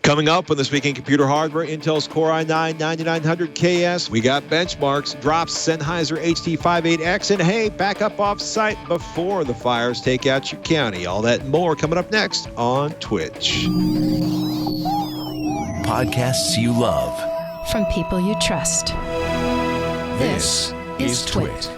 Coming up on This Week in Computer Hardware, Intel's Core i9-9900KS. We got benchmarks, drops, Sennheiser HD58X, and hey, back up off-site before the fires take out your county. All that and more coming up next on TWiCH. Podcasts you love. From people you trust. This is TWiCH.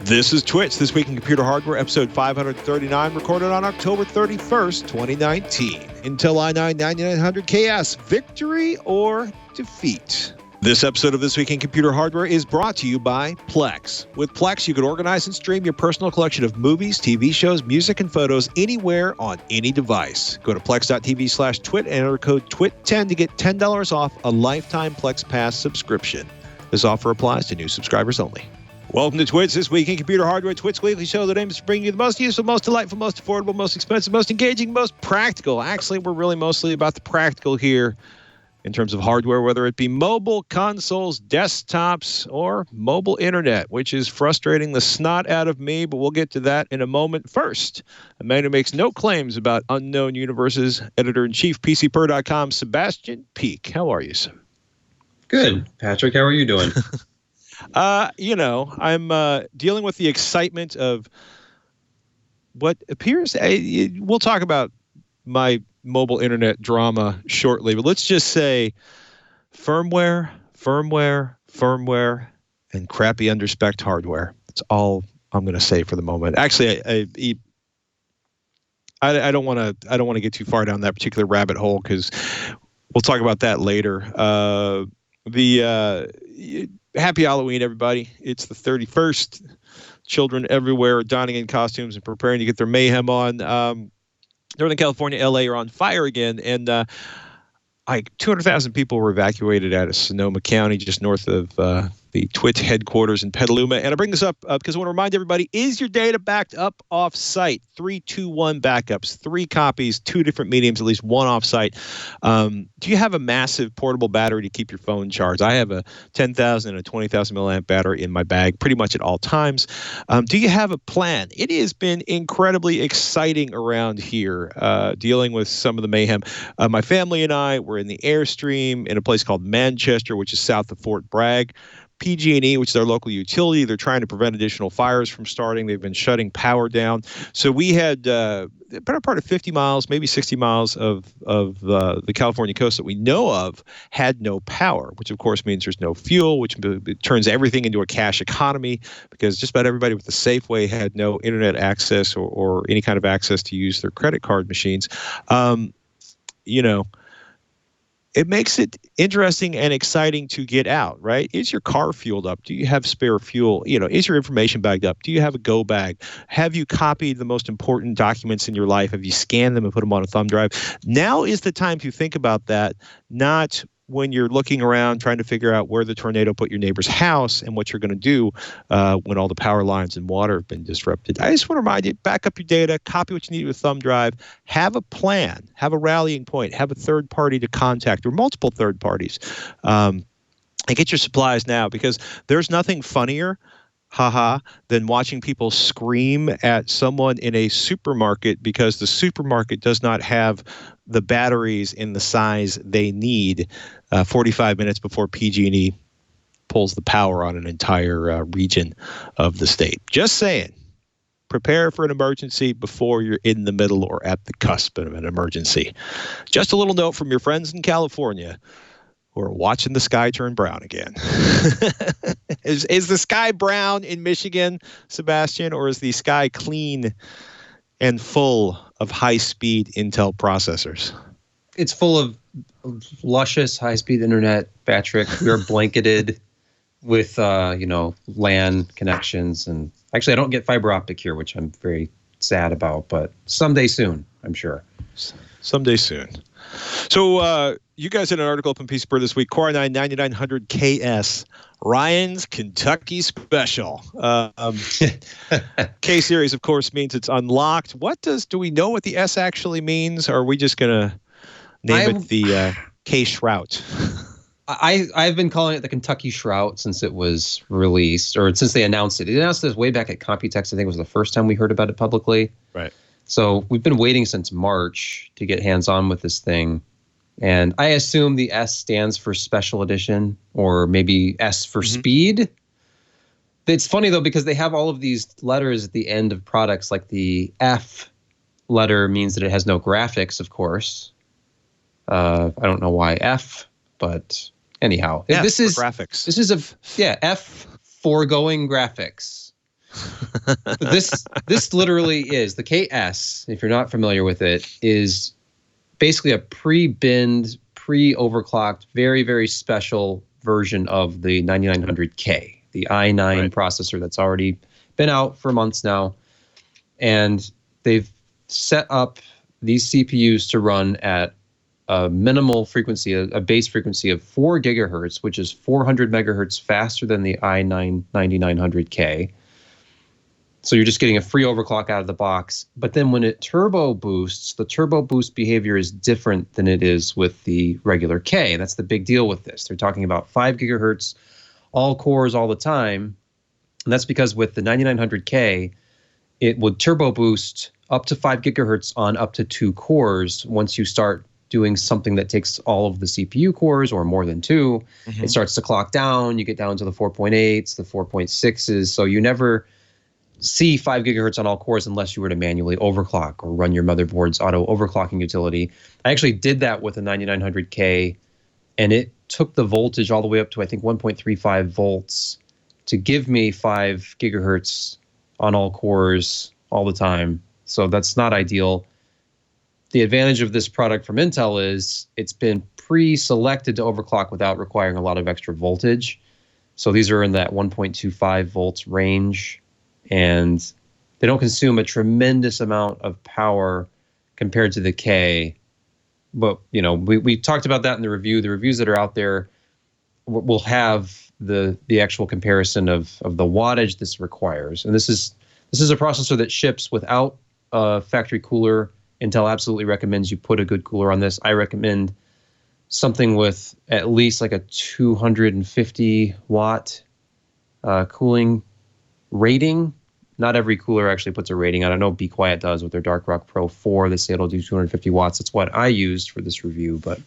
This is TWiCH, This Week in Computer Hardware, episode 539, recorded on October 31st, 2019. Intel i9-9900KS, victory or defeat? This episode of This Week in Computer Hardware is brought to you by Plex. With Plex, you can organize and stream your personal collection of movies, TV shows, music, and photos anywhere on any device. Go to plex.tv/twit and enter code TWIT10 to get $10 off a lifetime Plex Pass subscription. This offer applies to new subscribers only. Welcome to TWiCH, This Week in Computer Hardware, TWiCH's weekly show that aims to bring you the most useful, most delightful, most affordable, most expensive, most engaging, most practical. Actually, we're really mostly about the practical here in terms of hardware, whether it be mobile, consoles, desktops, or mobile internet, which is frustrating the snot out of me, but we'll get to that in a moment. First, a man who makes no claims about unknown universes, editor-in-chief, PCPer.com, Sebastian Peak. How are you, sir? Good. Patrick, how are you doing? I'm dealing with the excitement of what appears, we'll talk about my mobile internet drama shortly, but let's just say firmware, and crappy underspec hardware. That's all I'm going to say for the moment. Actually, I don't want to get too far down that particular rabbit hole because we'll talk about that later. Happy Halloween, everybody. It's the 31st. Children everywhere are donning in costumes and preparing to get their mayhem on. Northern California, LA are on fire again, and 200,000 people were evacuated out of Sonoma County, just north of the TWiCH headquarters in Petaluma. And I bring this up because I want to remind everybody, is your data backed up off-site? 3-2-1 backups, 3 copies, 2 different mediums, at least 1 off-site. Do you have a massive portable battery to keep your phone charged? I have a 10,000 and a 20,000 milliamp battery in my bag pretty much at all times. Do you have a plan? It has been incredibly exciting around here, dealing with some of the mayhem. My family and I were in the Airstream in a place called Manchester, which is south of Fort Bragg. PG&E, which is our local utility, they're trying to prevent additional fires from starting. They've been shutting power down. So we had a better part of 50 miles, maybe 60 miles of the California coast that we know of had no power, which of course means there's no fuel, which turns everything into a cash economy because just about everybody with the Safeway had no internet access or any kind of access to use their credit card machines. It makes it interesting and exciting to get out, right? Is your car fueled up? Do you have spare fuel? Is your information bagged up? Do you have a go bag? Have you copied the most important documents in your life? Have you scanned them and put them on a thumb drive? Now is the time to think about that, not when you're looking around trying to figure out where the tornado put your neighbor's house and what you're going to do when all the power lines and water have been disrupted. I just want to remind you, back up your data, copy what you need with a thumb drive, have a plan, have a rallying point, have a third party to contact or multiple third parties. And get your supplies now because there's nothing funnier than watching people scream at someone in a supermarket because the supermarket does not have the batteries in the size they need 45 minutes before PG&E pulls the power on an entire region of the state. Just saying, prepare for an emergency before you're in the middle or at the cusp of an emergency. Just a little note from your friends in California who are watching the sky turn brown again. Is the sky brown in Michigan, Sebastian, or is the sky clean and full of high-speed Intel processors? It's full of luscious high-speed internet, Patrick. We are blanketed with, LAN connections. And actually, I don't get fiber optic here, which I'm very sad about. But someday soon, I'm sure. Someday soon. So you guys had an article up in PCPer this week, Core i9-9900KS, Ryan's Kentucky Special. K series, of course, means it's unlocked. Do we know what the S actually means, or are we just going to name it the K Shrout? I've been calling it the Kentucky Shrout since it was released, or since they announced it. They announced this way back at Computex. I think it was the first time we heard about it publicly. Right. So we've been waiting since March to get hands-on with this thing. And I assume the S stands for special edition, or maybe S for speed. It's funny, though, because they have all of these letters at the end of products, like the F letter means that it has no graphics, of course. I don't know why F, but anyhow. F this is graphics. This is F foregoing graphics. This literally is the KS, if you're not familiar with it, is basically a pre-binned, pre-overclocked, very, very special version of the 9900K. The i9 processor that's already been out for months now. And they've set up these CPUs to run at a minimal frequency, a base frequency of 4 gigahertz, which is 400 megahertz faster than the i9-9900K. So you're just getting a free overclock out of the box. But then when it turbo boosts, the turbo boost behavior is different than it is with the regular K. That's the big deal with this. They're talking about 5 gigahertz all cores all the time. And that's because with the 9900K, it would turbo boost up to 5 gigahertz on up to 2 cores. Once you start doing something that takes all of the CPU cores or more than 2, it starts to clock down. You get down to the 4.8s, the 4.6s. So you never see 5 gigahertz on all cores unless you were to manually overclock or run your motherboard's auto overclocking utility. I actually did that with a 9900K, and it took the voltage all the way up to, I think, 1.35 volts to give me 5 gigahertz on all cores all the time. So that's not ideal. The advantage of this product from Intel is it's been pre-selected to overclock without requiring a lot of extra voltage. So these are in that 1.25 volts range, and they don't consume a tremendous amount of power compared to the K. But, you know, we talked about that in the review. The reviews that are out there will have the actual comparison of the wattage this requires. And this is a processor that ships without a factory cooler. Intel absolutely recommends you put a good cooler on this. I recommend something with at least like a 250 watt cooling rating. Not every cooler actually puts a rating. I don't know, Be Quiet does with their Dark Rock Pro 4. They say it'll do 250 watts. That's what I used for this review, but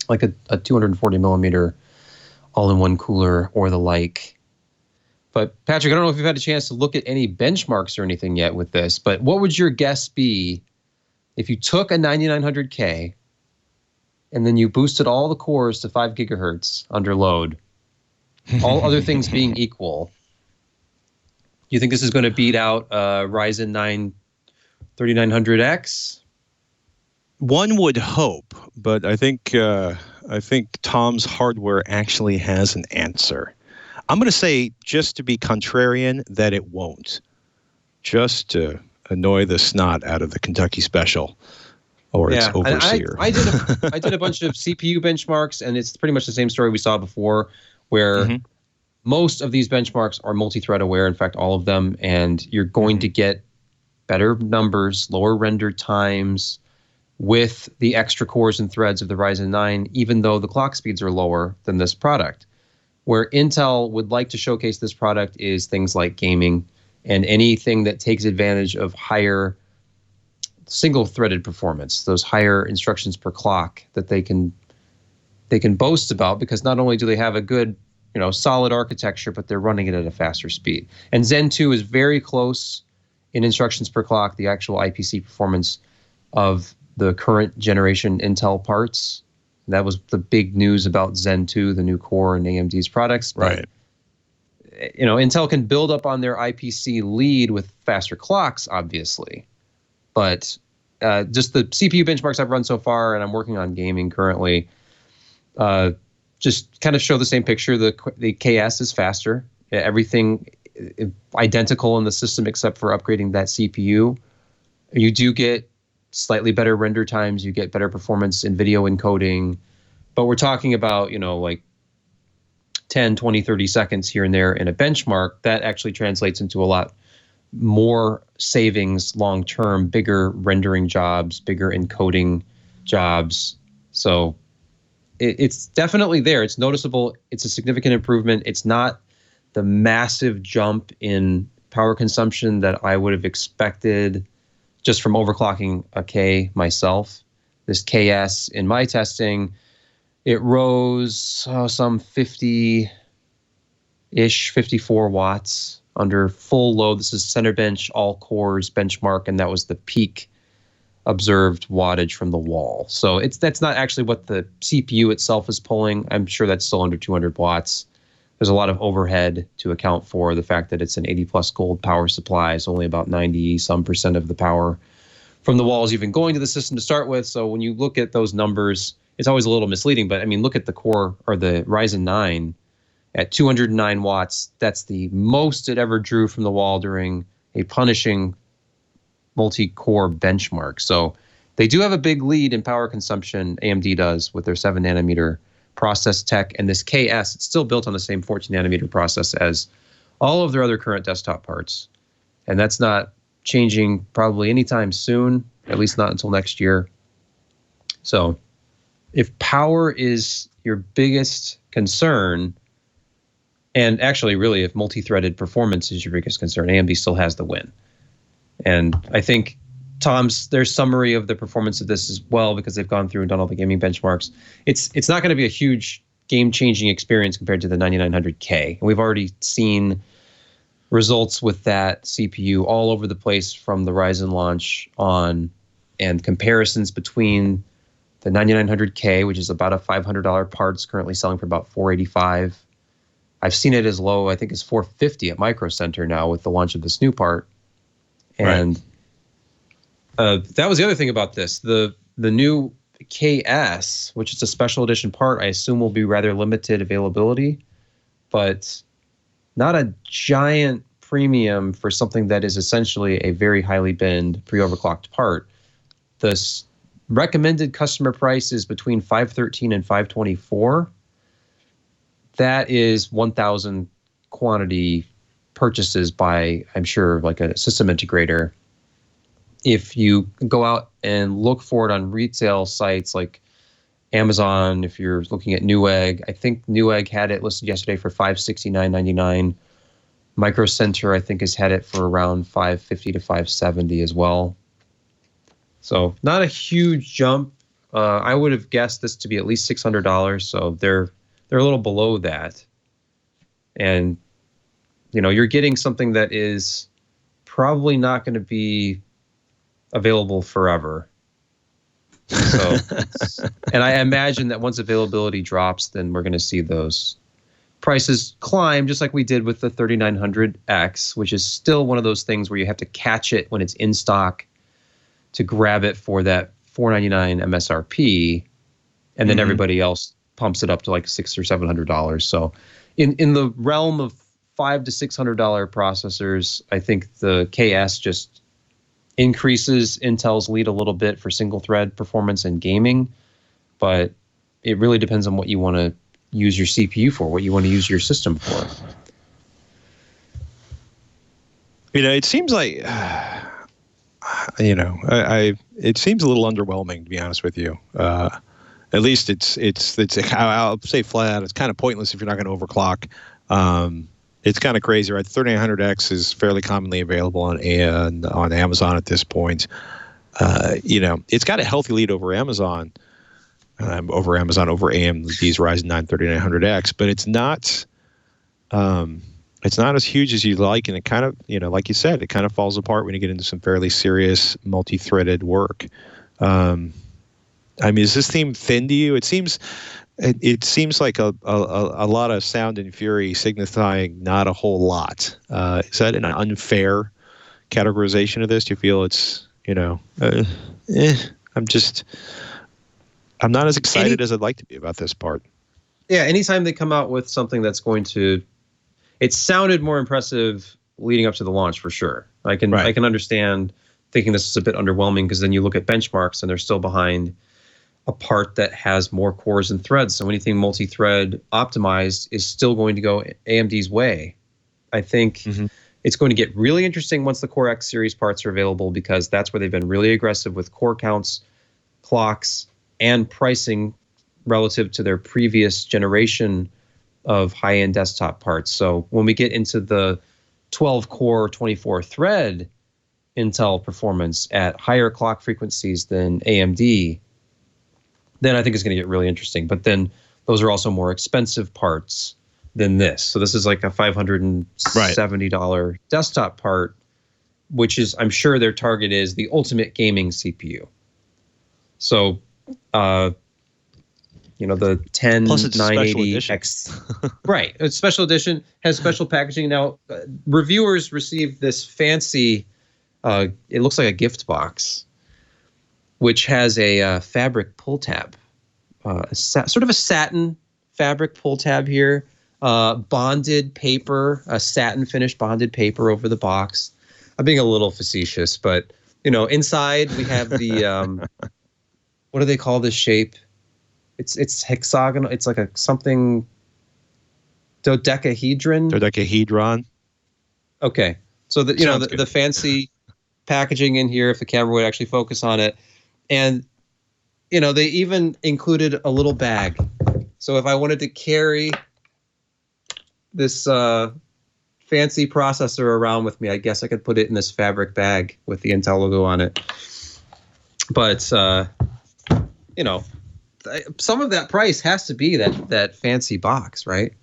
like a 240 millimeter all-in-one cooler or the like. But Patrick, I don't know if you've had a chance to look at any benchmarks or anything yet with this, but what would your guess be if you took a 9900K and then you boosted all the cores to 5 gigahertz under load, all other things being equal? You think this is going to beat out Ryzen 9 3900X? One would hope, but I think Tom's Hardware actually has an answer. I'm going to say, just to be contrarian, that it won't. Just to annoy the snot out of the Kentucky Special or its overseer. I did a bunch of CPU benchmarks, and it's pretty much the same story we saw before, where most of these benchmarks are multi-thread aware, in fact, all of them, and you're going to get better numbers, lower render times with the extra cores and threads of the Ryzen 9, even though the clock speeds are lower than this product. Where Intel would like to showcase this product is things like gaming and anything that takes advantage of higher single-threaded performance, those higher instructions per clock that they can boast about, because not only do they have a good, solid architecture, but they're running it at a faster speed. And Zen 2 is very close in instructions per clock, the actual IPC performance of the current generation Intel parts. That was the big news about Zen 2, the new core in AMD's products. But, Intel can build up on their IPC lead with faster clocks, obviously. But just the CPU benchmarks I've run so far, and I'm working on gaming currently, just kind of show the same picture. The KS is faster. Everything identical in the system except for upgrading that CPU. You do get slightly better render times. You get better performance in video encoding. But we're talking about, like 10, 20, 30 seconds here and there in a benchmark. That actually translates into a lot more savings long-term, bigger rendering jobs, bigger encoding jobs. So it's definitely there. It's noticeable. It's a significant improvement. It's not the massive jump in power consumption that I would have expected just from overclocking a K myself. This KS, in my testing, it rose some 50-ish, 54 watts under full load. This is center bench, all cores benchmark, and that was the peak observed wattage from the wall. So that's not actually what the CPU itself is pulling. I'm sure that's still under 200 watts. There's a lot of overhead to account for the fact that it's an 80 plus gold power supply. It's only about 90% of the power from the wall is even going to the system to start with. So when you look at those numbers, it's always a little misleading. But I mean, look at the Core or the Ryzen 9 at 209 watts. That's the most it ever drew from the wall during a punishing multi-core benchmark. So they do have a big lead in power consumption, AMD does, with their 7 nanometer process tech. And this KS, it's still built on the same 14 nanometer process as all of their other current desktop parts. And that's not changing probably anytime soon, at least not until next year. So if power is your biggest concern, and actually really if multi-threaded performance is your biggest concern, AMD still has the win. And I think their summary of the performance of this as well, because they've gone through and done all the gaming benchmarks. It's not going to be a huge game-changing experience compared to the 9900K. And we've already seen results with that CPU all over the place from the Ryzen launch on, and comparisons between the 9900K, which is about a $500 part, is currently selling for about $485. I've seen it as low, I think, as $450 at Micro Center now with the launch of this new part. And that was the other thing about this. The new KS, which is a special edition part, I assume will be rather limited availability, but not a giant premium for something that is essentially a very highly binned pre-overclocked part. The recommended customer price is between $513 and $524. That is 1,000 quantity purchases by, I'm sure, like a system integrator. If you go out and look for it on retail sites like Amazon, if you're looking at Newegg, I think Newegg had it listed yesterday for $569.99. Micro Center, I think, has had it for around $550 to $570 as well. So not a huge jump. I would have guessed this to be at least $600. So they're a little below that. And you're getting something that is probably not going to be available forever. So, and I imagine that once availability drops, then we're going to see those prices climb, just like we did with the 3900X, which is still one of those things where you have to catch it when it's in stock to grab it for that $499 MSRP, and then everybody else pumps it up to like $600 or $700. So, in the realm of $500 to $600 processors, I think the KS just increases Intel's lead a little bit for single thread performance and gaming, but it really depends on what you want to use your CPU for, what you want to use your system for. It seems like, it seems a little underwhelming, to be honest with you. At least it's I'll say flat out, it's kind of pointless if you're not going to overclock. It's kind of crazy, right? The 3900X is fairly commonly available on Amazon at this point. It's got a healthy lead over Amazon, over AMD's Ryzen 9 3900X, but it's not as huge as you'd like, and it kind of, like you said, it kind of falls apart when you get into some fairly serious multi-threaded work. Is this theme thin to you? It seems like a lot of sound and fury signifying not a whole lot. Is that an unfair categorization of this? Do you feel it's, I'm not as excited as I'd like to be about this part. Yeah, anytime they come out with something that's going to, it sounded more impressive leading up to the launch for sure. I can understand thinking this is a bit underwhelming, because then you look at benchmarks and they're still behind a part that has more cores and threads. So anything multi-thread optimized is still going to go AMD's way. I think it's going to get really interesting once the Core X series parts are available, because that's where they've been really aggressive with core counts, clocks, and pricing relative to their previous generation of high-end desktop parts. So when we get into the 12-core, 24-thread Intel performance at higher clock frequencies than AMD, then I think it's going to get really interesting. But then those are also more expensive parts than this. So this is like a $570 desktop part, which is, I'm sure their target is the ultimate gaming CPU. So, the 10980X, right? It's special edition, has special packaging. Now, reviewers received this fancy, it looks like a gift box, which has a fabric pull tab, sort of a satin fabric pull tab here, bonded paper, a satin finished bonded paper over the box. I'm being a little facetious, but inside we have the what do they call this shape? It's hexagonal. It's like a something dodecahedron. Dodecahedron. Okay, so the fancy packaging in here, if the camera would actually focus on it, and they even included a little bag. So if I wanted to carry this fancy processor around with me, I guess I could put it in this fabric bag with the Intel logo on it. But some of that price has to be that fancy box, right?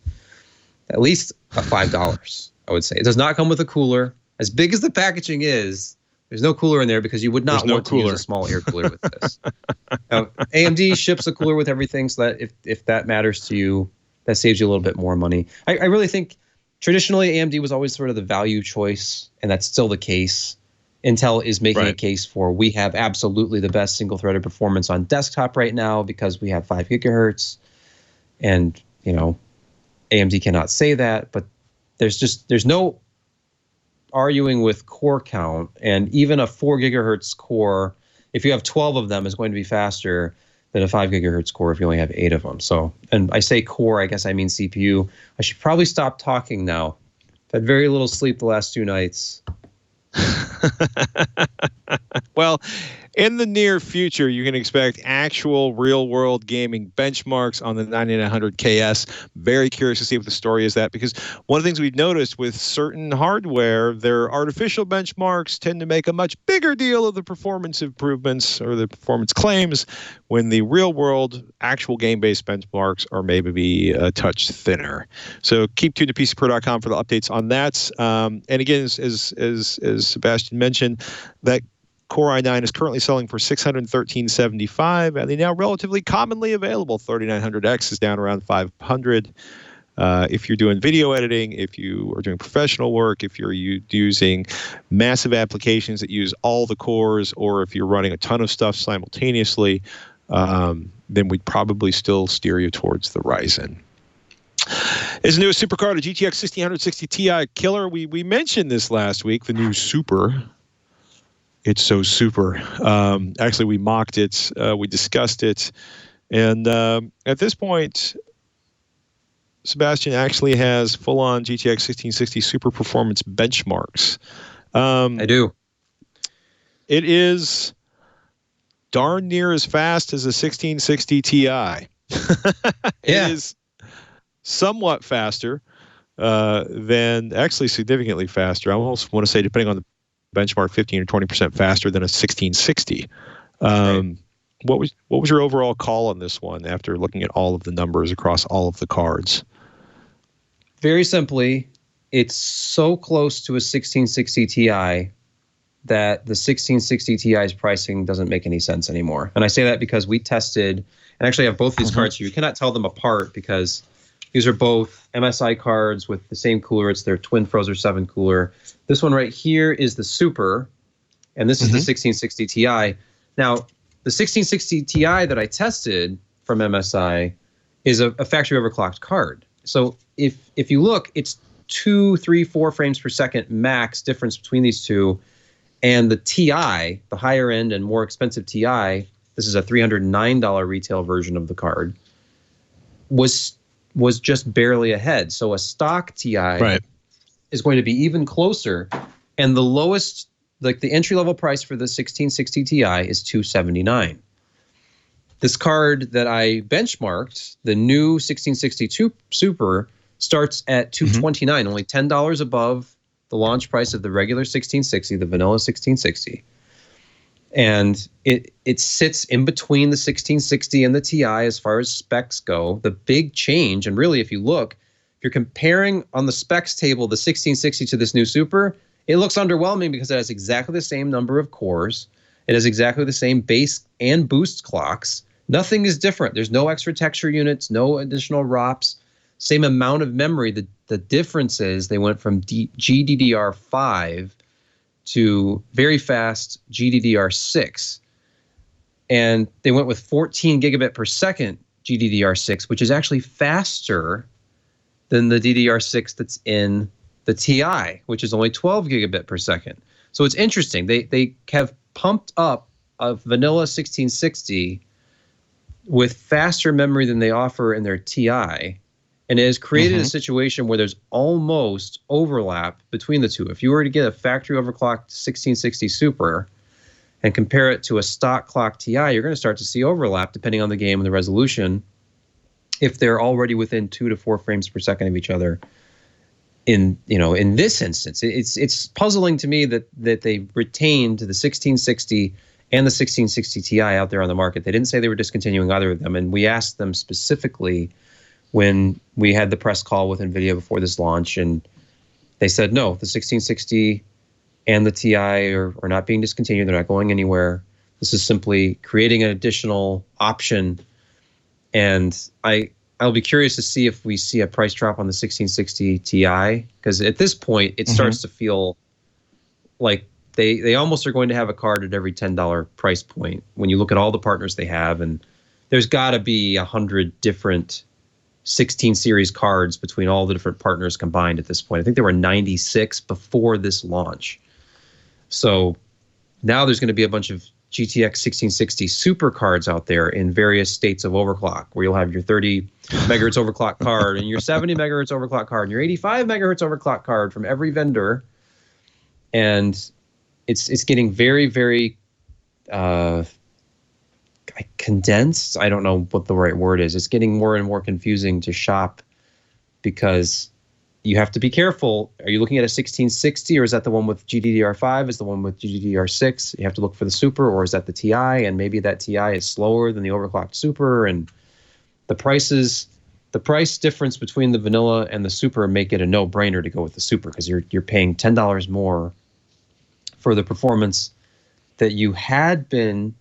At least $5, I would say. It does not come with a cooler. As big as the packaging is, there's no cooler in there because you would not want to use a small air cooler with this. Now, AMD ships a cooler with everything, so that if that matters to you, that saves you a little bit more money. I really think traditionally AMD was always sort of the value choice, and that's still the case. Intel is making a case for, we have absolutely the best single-threaded performance on desktop right now because we have 5 gigahertz. And, AMD cannot say that, but there's no arguing with core count. And even a 4 gigahertz core, if you have 12 of them, is going to be faster than a 5 gigahertz core if you only have 8 of them. So, and I say core, I guess I mean CPU. I should probably stop talking now. I've had very little sleep the last 2 nights. Well, in the near future, you can expect actual real-world gaming benchmarks on the 9900KS. Very curious to see what the story is that, because one of the things we've noticed with certain hardware, their artificial benchmarks tend to make a much bigger deal of the performance improvements or the performance claims when the real-world actual game-based benchmarks are maybe a touch thinner. So keep tuned to PCPro.com for the updates on that. And again, as Sebastian mentioned, that Core i9 is currently selling for $613.75, and the now relatively commonly available 3900X is down around $500. If you're doing video editing, if you are doing professional work, if you're using massive applications that use all the cores, or if you're running a ton of stuff simultaneously, then we'd probably still steer you towards the Ryzen. Is the newest supercar, the GTX 1660 Ti killer. We mentioned this last week, the new Super. It's so super. Actually, we mocked it. We discussed it. And at this point, Sebastian actually has full-on GTX 1660 super performance benchmarks. I do. It is darn near as fast as a 1660 Ti. It is somewhat faster than, actually significantly faster. I almost want to say, depending on the benchmark, 15 or 20% faster than a 1660. What was your overall call on this one after looking at all of the numbers across all of the cards? Very simply, it's so close to a 1660 Ti that the 1660 Ti's pricing doesn't make any sense anymore. And I say that because we tested, and actually have both these cards here. You cannot tell them apart because these are both MSI cards with the same cooler. It's their twin Frozer 7 cooler. This one right here is the Super, and this is the 1660 Ti. Now, the 1660 Ti that I tested from MSI is a factory overclocked card. So if you look, it's 2, 3, 4 frames per second max difference between these two. And the Ti, the higher end and more expensive Ti, this is a $309 retail version of the card, was just barely ahead. So a stock Ti is going to be even closer. And the lowest, like the entry-level price for the 1660 Ti is $279. This card that I benchmarked, the new 1662 Super, starts at $229, only $10 above the launch price of the regular 1660, the vanilla 1660. And it sits in between the 1660 and the Ti as far as specs go. The big change, and really if you look, if you're comparing on the specs table the 1660 to this new Super, it looks underwhelming because it has exactly the same number of cores. It has exactly the same base and boost clocks. Nothing is different. There's no extra texture units, no additional ROPs, same amount of memory. The difference is they went from GDDR5 to very fast GDDR6. And they went with 14 gigabit per second GDDR6, which is actually faster than the DDR6 that's in the Ti, which is only 12 gigabit per second. So it's interesting. They have pumped up a vanilla 1660 with faster memory than they offer in their Ti, and it has created a situation where there's almost overlap between the two. If you were to get a factory overclocked 1660 Super and compare it to a stock clock Ti, you're going to start to see overlap depending on the game and the resolution if they're already within 2 to 4 frames per second of each other. In this instance, it's puzzling to me that they retained the 1660 and the 1660 Ti out there on the market. They didn't say they were discontinuing either of them, and we asked them specifically when we had the press call with NVIDIA before this launch, and they said no, the 1660 and the Ti are not being discontinued. They're not going anywhere. This is simply creating an additional option, and I'll be curious to see if we see a price drop on the 1660 Ti, because at this point it starts to feel like they almost are going to have a card at every $10 price point when you look at all the partners they have, and there's got to be 100 different 16 series cards between all the different partners combined at this point. I think there were 96 before this launch. So now there's going to be a bunch of GTX 1660 Super cards out there in various states of overclock, where you'll have your 30 megahertz overclock card and your 70 megahertz overclock card and your 85 megahertz overclock card from every vendor. And it's getting very, very condensed. I don't know what the right word is. It's getting more and more confusing to shop because you have to be careful. Are you looking at a 1660, or is that the one with GDDR5? Is the one with GDDR6? You have to look for the Super, or is that the Ti? And maybe that Ti is slower than the overclocked Super. And the price difference between the vanilla and the Super make it a no-brainer to go with the Super, because you're paying $10 more for the performance that you had been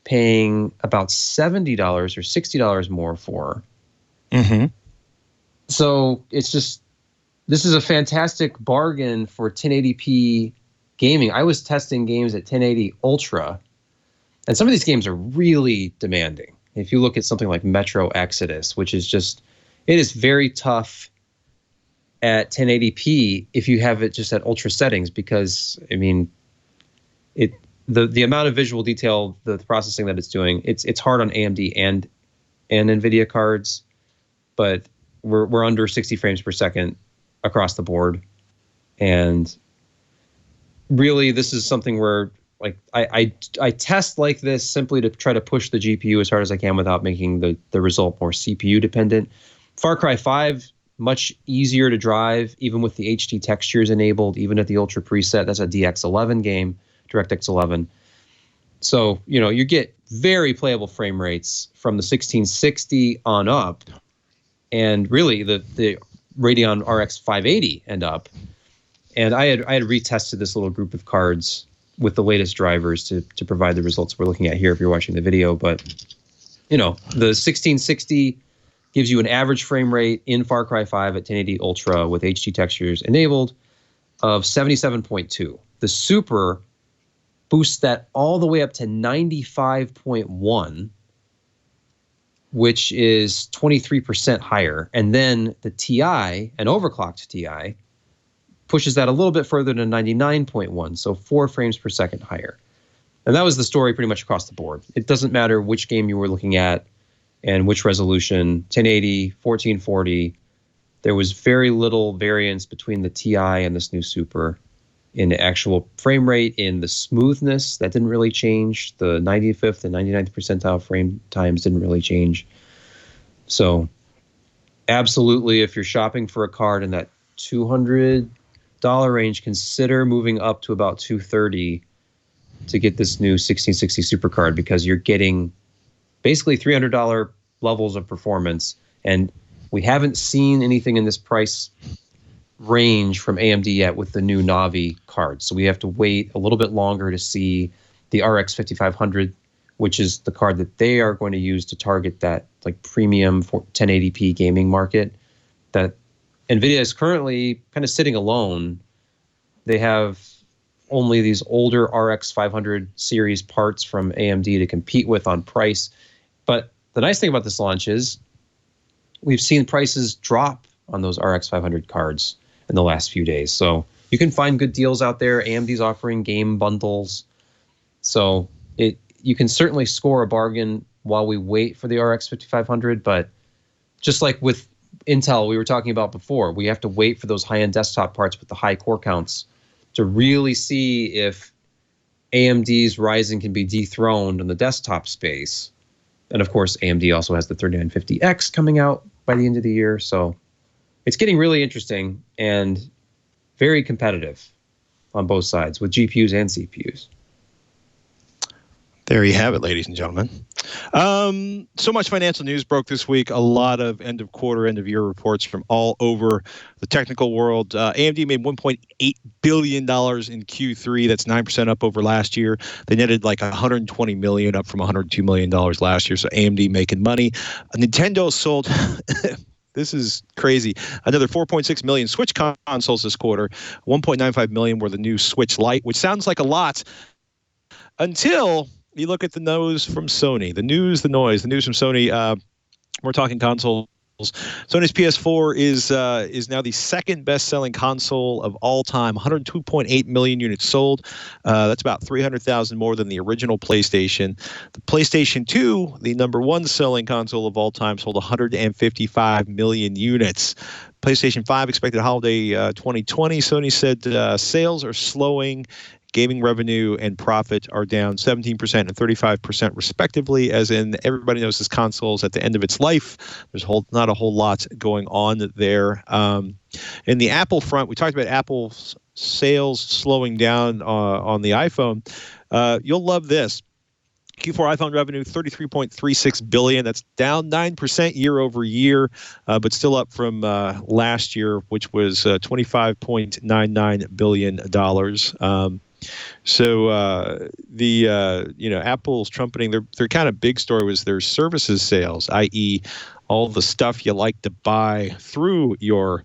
paying about $70 or $60 more for. So it's just, this is a fantastic bargain for 1080p gaming. I was testing games at 1080 Ultra, and some of these games are really demanding. If you look at something like Metro Exodus, which is just, it is very tough at 1080p if you have it just at ultra settings, because I mean, the amount of visual detail, the processing that it's doing, it's hard on AMD and NVIDIA cards, but we're under 60 frames per second across the board. And really, this is something where, like, I test like this simply to try to push the GPU as hard as I can without making the result more CPU dependent. Far Cry 5, much easier to drive, even with the HD textures enabled, even at the Ultra preset. That's a DX11 game, DirectX 11. So, you get very playable frame rates from the 1660 on up, and really the Radeon RX 580 and up. And I had retested this little group of cards with the latest drivers to provide the results we're looking at here if you're watching the video. But, the 1660 gives you an average frame rate in Far Cry 5 at 1080 Ultra with HD textures enabled of 77.2. The Super boosts that all the way up to 95.1, which is 23% higher. And then the Ti, an overclocked Ti, pushes that a little bit further to 99.1, so 4 frames per second higher. And that was the story pretty much across the board. It doesn't matter which game you were looking at and which resolution, 1080, 1440. There was very little variance between the Ti and this new Super in the actual frame rate, in the smoothness. That didn't really change. The 95th and 99th percentile frame times didn't really change. So absolutely, if you're shopping for a card in that $200 range, consider moving up to about $230 to get this new 1660 SuperCard, because you're getting basically $300 levels of performance. And we haven't seen anything in this price range from AMD yet with the new Navi card. So we have to wait a little bit longer to see the RX 5500, which is the card that they are going to use to target that like premium 1080p gaming market that NVIDIA is currently kind of sitting alone. They have only these older RX 500 series parts from AMD to compete with on price. But the nice thing about this launch is we've seen prices drop on those RX 500 cards in the last few days. So you can find good deals out there. AMD's offering game bundles. So you can certainly score a bargain while we wait for the RX 5500. But just like with Intel we were talking about before, we have to wait for those high-end desktop parts with the high core counts to really see if AMD's Ryzen can be dethroned in the desktop space. And of course, AMD also has the 3950X coming out by the end of the year. So it's getting really interesting and very competitive on both sides with GPUs and CPUs. There you have it, ladies and gentlemen. So much financial news broke this week. A lot of end of quarter, end of year reports from all over the technical world. AMD made $1.8 billion in Q3. That's 9% up over last year. They netted like $120 million, up from $102 million last year. So AMD making money. Nintendo sold. This is crazy. Another 4.6 million Switch consoles this quarter. 1.95 million were the new Switch Lite, which sounds like a lot until you look at the news from Sony. The news from Sony. We're talking consoles. Sony's PS4 is now the second best-selling console of all time. 102.8 million units sold. That's about 300,000 more than the original PlayStation. The PlayStation 2, the number one selling console of all time, sold 155 million units. PlayStation 5 expected holiday 2020. Sony said sales are slowing. Gaming revenue and profit are down 17% and 35% respectively, as in everybody knows this console is at the end of its life. There's not a whole lot going on there. In the Apple front, we talked about Apple's sales slowing down on the iPhone. You'll love this. Q4 iPhone revenue, $33.36 billion. That's down 9% year over year, but still up from last year, which was $25.99 billion. Apple's trumpeting their kind of big story was their services sales, i.e. all the stuff you like to buy through your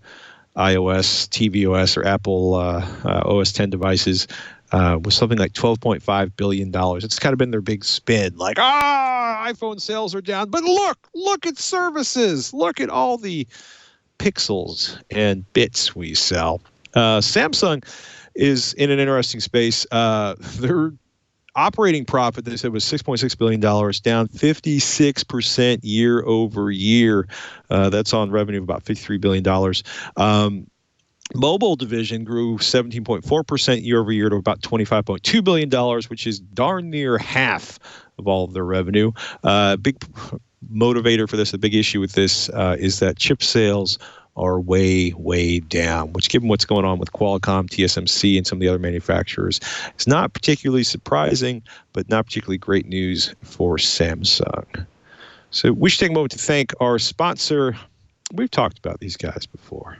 iOS, tvOS, or Apple OS X devices, was something like $12.5 billion. It's kind of been their big spin, like, iPhone sales are down, but look at services. Look at all the pixels and bits we sell. Samsung is in an interesting space. Their operating profit, they said, was $6.6 billion, down 56% year over year. That's on revenue of about $53 billion. Mobile division grew 17.4% year over year to about $25.2 billion, which is darn near half of all of their revenue. Big motivator for this, a big issue with this, is that chip sales are way, way down, which, given what's going on with Qualcomm, TSMC, and some of the other manufacturers, is not particularly surprising, but not particularly great news for Samsung. So we should take a moment to thank our sponsor. We've talked about these guys before.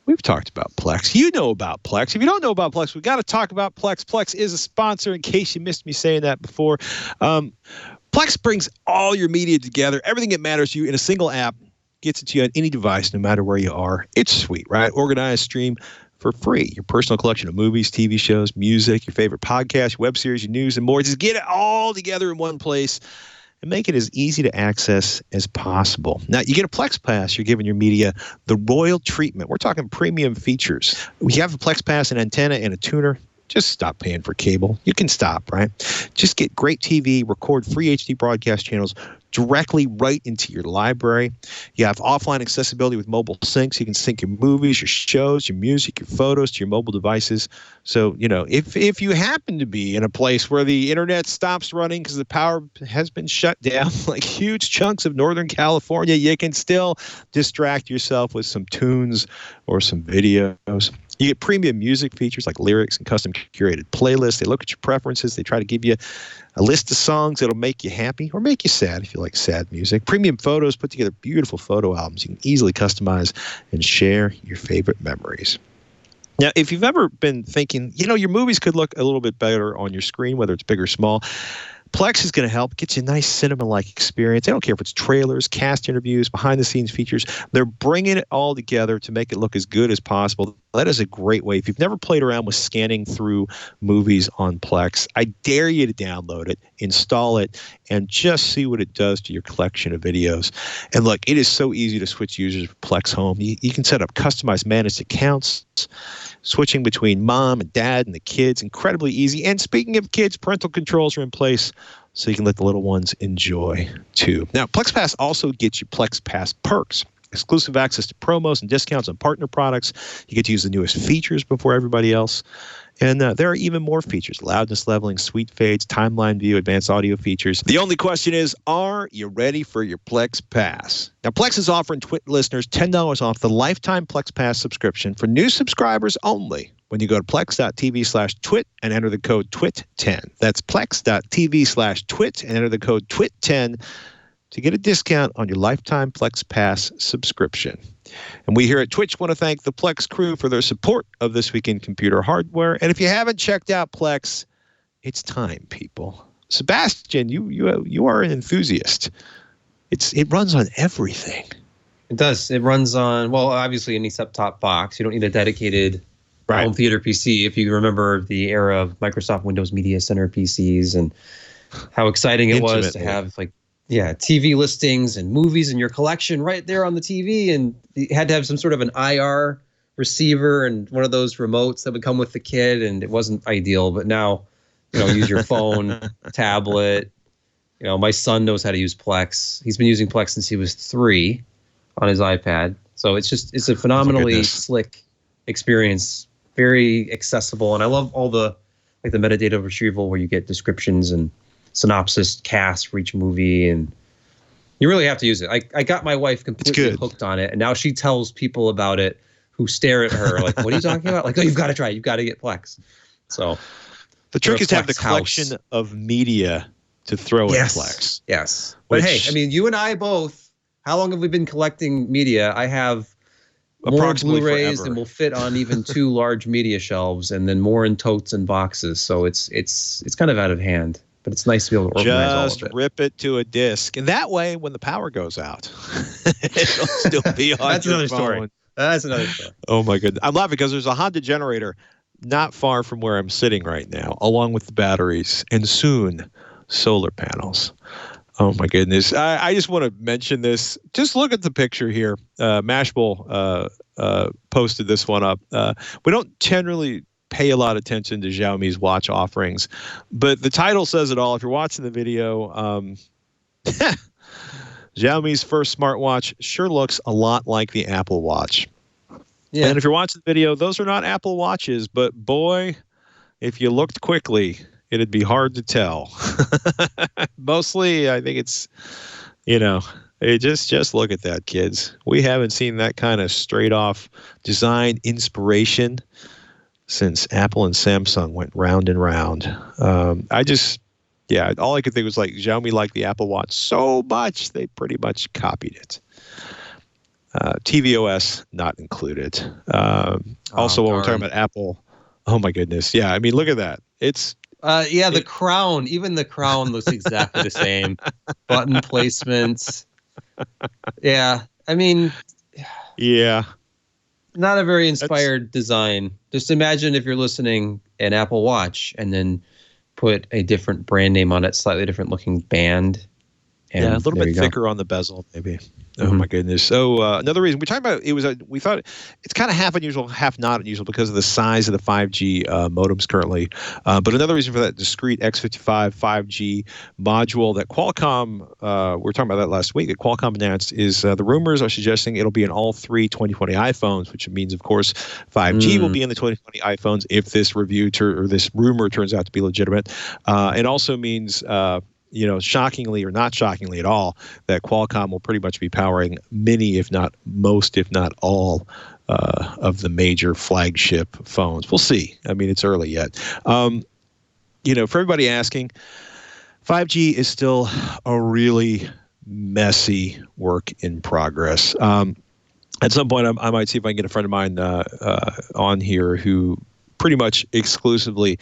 We've talked about Plex. You know about Plex. If you don't know about Plex, we've got to talk about Plex. Plex is a sponsor, in case you missed me saying that before. Plex brings all your media together, everything that matters to you in a single app. Gets it to you on any device, no matter where you are. It's sweet, right? Organize, stream for free your personal collection of movies, TV shows, music, your favorite podcasts, web series, your news, and more. Just get it all together in one place and make it as easy to access as possible. Now, you get a Plex Pass, you're giving your media the royal treatment. We're talking premium features. We have a Plex Pass, an antenna, and a tuner. Just stop paying for cable. You can stop, right? Just get great TV, record free HD broadcast channels directly right into your library. You have offline accessibility with mobile syncs. You can sync your movies, your shows, your music, your photos to your mobile devices. So, if you happen to be in a place where the internet stops running because the power has been shut down, like huge chunks of Northern California, you can still distract yourself with some tunes or some videos. You get premium music features like lyrics and custom curated playlists. They look at your preferences. They try to give you a list of songs that'll make you happy or make you sad if you like sad music. Premium photos, put together beautiful photo albums. You can easily customize and share your favorite memories. Now, if you've ever been thinking, your movies could look a little bit better on your screen, whether it's big or small, Plex is going to help get you a nice cinema-like experience. They don't care if it's trailers, cast interviews, behind-the-scenes features. They're bringing it all together to make it look as good as possible. That is a great way. If you've never played around with scanning through movies on Plex, I dare you to download it, install it, and just see what it does to your collection of videos. And look, it is so easy to switch users for Plex Home. You can set up customized managed accounts, switching between mom and dad and the kids, incredibly easy. And speaking of kids, parental controls are in place so you can let the little ones enjoy too. Now, Plex Pass also gets you Plex Pass perks. Exclusive access to promos and discounts on partner products. You get to use the newest features before everybody else. And there are even more features: loudness leveling, sweep fades, timeline view, advanced audio features. The only question is, are you ready for your Plex Pass? Now, Plex is offering TWiCH listeners $10 off the lifetime Plex Pass subscription for new subscribers only when you go to plex.tv/twit and enter the code TWIT10. That's plex.tv/twit and enter the code TWIT10 to get a discount on your lifetime Plex Pass subscription. And we here at TWiCH want to thank the Plex crew for their support of This Week in Computer Hardware. And if you haven't checked out Plex, it's time, people. Sebastian, you are an enthusiast. It runs on everything. It does. It runs on, well, obviously any set-top box. You don't need a dedicated home theater PC. If you remember the era of Microsoft Windows Media Center PCs and how exciting it was to have TV listings and movies in your collection right there on the TV, and you had to have some sort of an IR receiver and one of those remotes that would come with the kit, and it wasn't ideal. But now, use your phone, tablet. My son knows how to use Plex. He's been using Plex since he was 3 on his iPad. So it's a phenomenally slick experience, very accessible, and I love all the metadata retrieval where you get descriptions and synopsis, cast for each movie, and you really have to use it. I got my wife completely hooked on it, and now she tells people about it who stare at her like, "What are you talking about?" Like, "Oh, you've got to try it. You've got to get Plex." So the trick is to have the collection of media to throw in Plex. Yes, but hey, I mean, you and I both. How long have we been collecting media? I have more Blu-rays than will fit on even 2 large media shelves, and then more in totes and boxes. So it's kind of out of hand. But it's nice to be able to organize all of it. Just rip it to a disc. And that way, when the power goes out, it'll still be on That's your another phone. story. That's another story. Oh, my goodness. I'm laughing because there's a Honda generator not far from where I'm sitting right now, along with the batteries, and soon solar panels. Oh, my goodness. I just want to mention this. Just look at the picture here. Mashable posted this one up. We don't generally pay a lot of attention to Xiaomi's watch offerings, but the title says it all. If you're watching the video, Xiaomi's first smartwatch sure looks a lot like the Apple Watch. Yeah. And if you're watching the video, those are not Apple Watches, but boy, if you looked quickly, it'd be hard to tell. Mostly, I think it's, just look at that, kids. We haven't seen that kind of straight off design inspiration since Apple and Samsung went round and round. All I could think was like Xiaomi liked the Apple Watch so much, they pretty much copied it. tvOS not included. Also, when we're talking about Apple, oh my goodness. Yeah, I mean, look at that. It's... the crown. Even the crown looks exactly the same. Button placements. Yeah, I mean... Yeah. Not a very inspired design. Just imagine if you're listening an Apple Watch and then put a different brand name on it, slightly different looking band. And a little bit thicker on the bezel, maybe. Oh my goodness! So another reason we talked about we thought it's kind of half unusual, half not unusual because of the size of the 5G modems currently. But another reason for that discrete X55 5G module that Qualcomm, we were talking about that last week, that Qualcomm announced is the rumors are suggesting it'll be in all 3 2020 iPhones, which means, of course, 5G will be in the 2020 iPhones if this or this rumor turns out to be legitimate. It also means shockingly or not shockingly at all, that Qualcomm will pretty much be powering many, if not most, if not all the major flagship phones. We'll see. I mean, it's early yet. For everybody asking, 5G is still a really messy work in progress. At some point, I might see if I can get a friend of mine on here who pretty much exclusively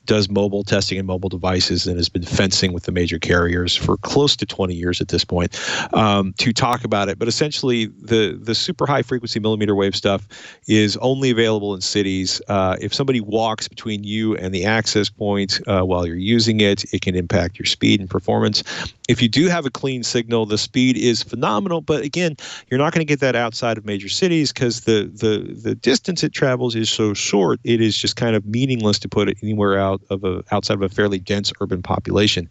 does mobile testing and mobile devices and has been fencing with the major carriers for close to 20 years at this point, to talk about it. But essentially, the super high frequency millimeter wave stuff is only available in cities. If somebody walks between you and the access point while you're using it, it can impact your speed and performance. If you do have a clean signal, the speed is phenomenal. But again, you're not going to get that outside of major cities because the distance it travels is so short. It is just kind of meaningless to put it anywhere outside of a fairly dense urban population.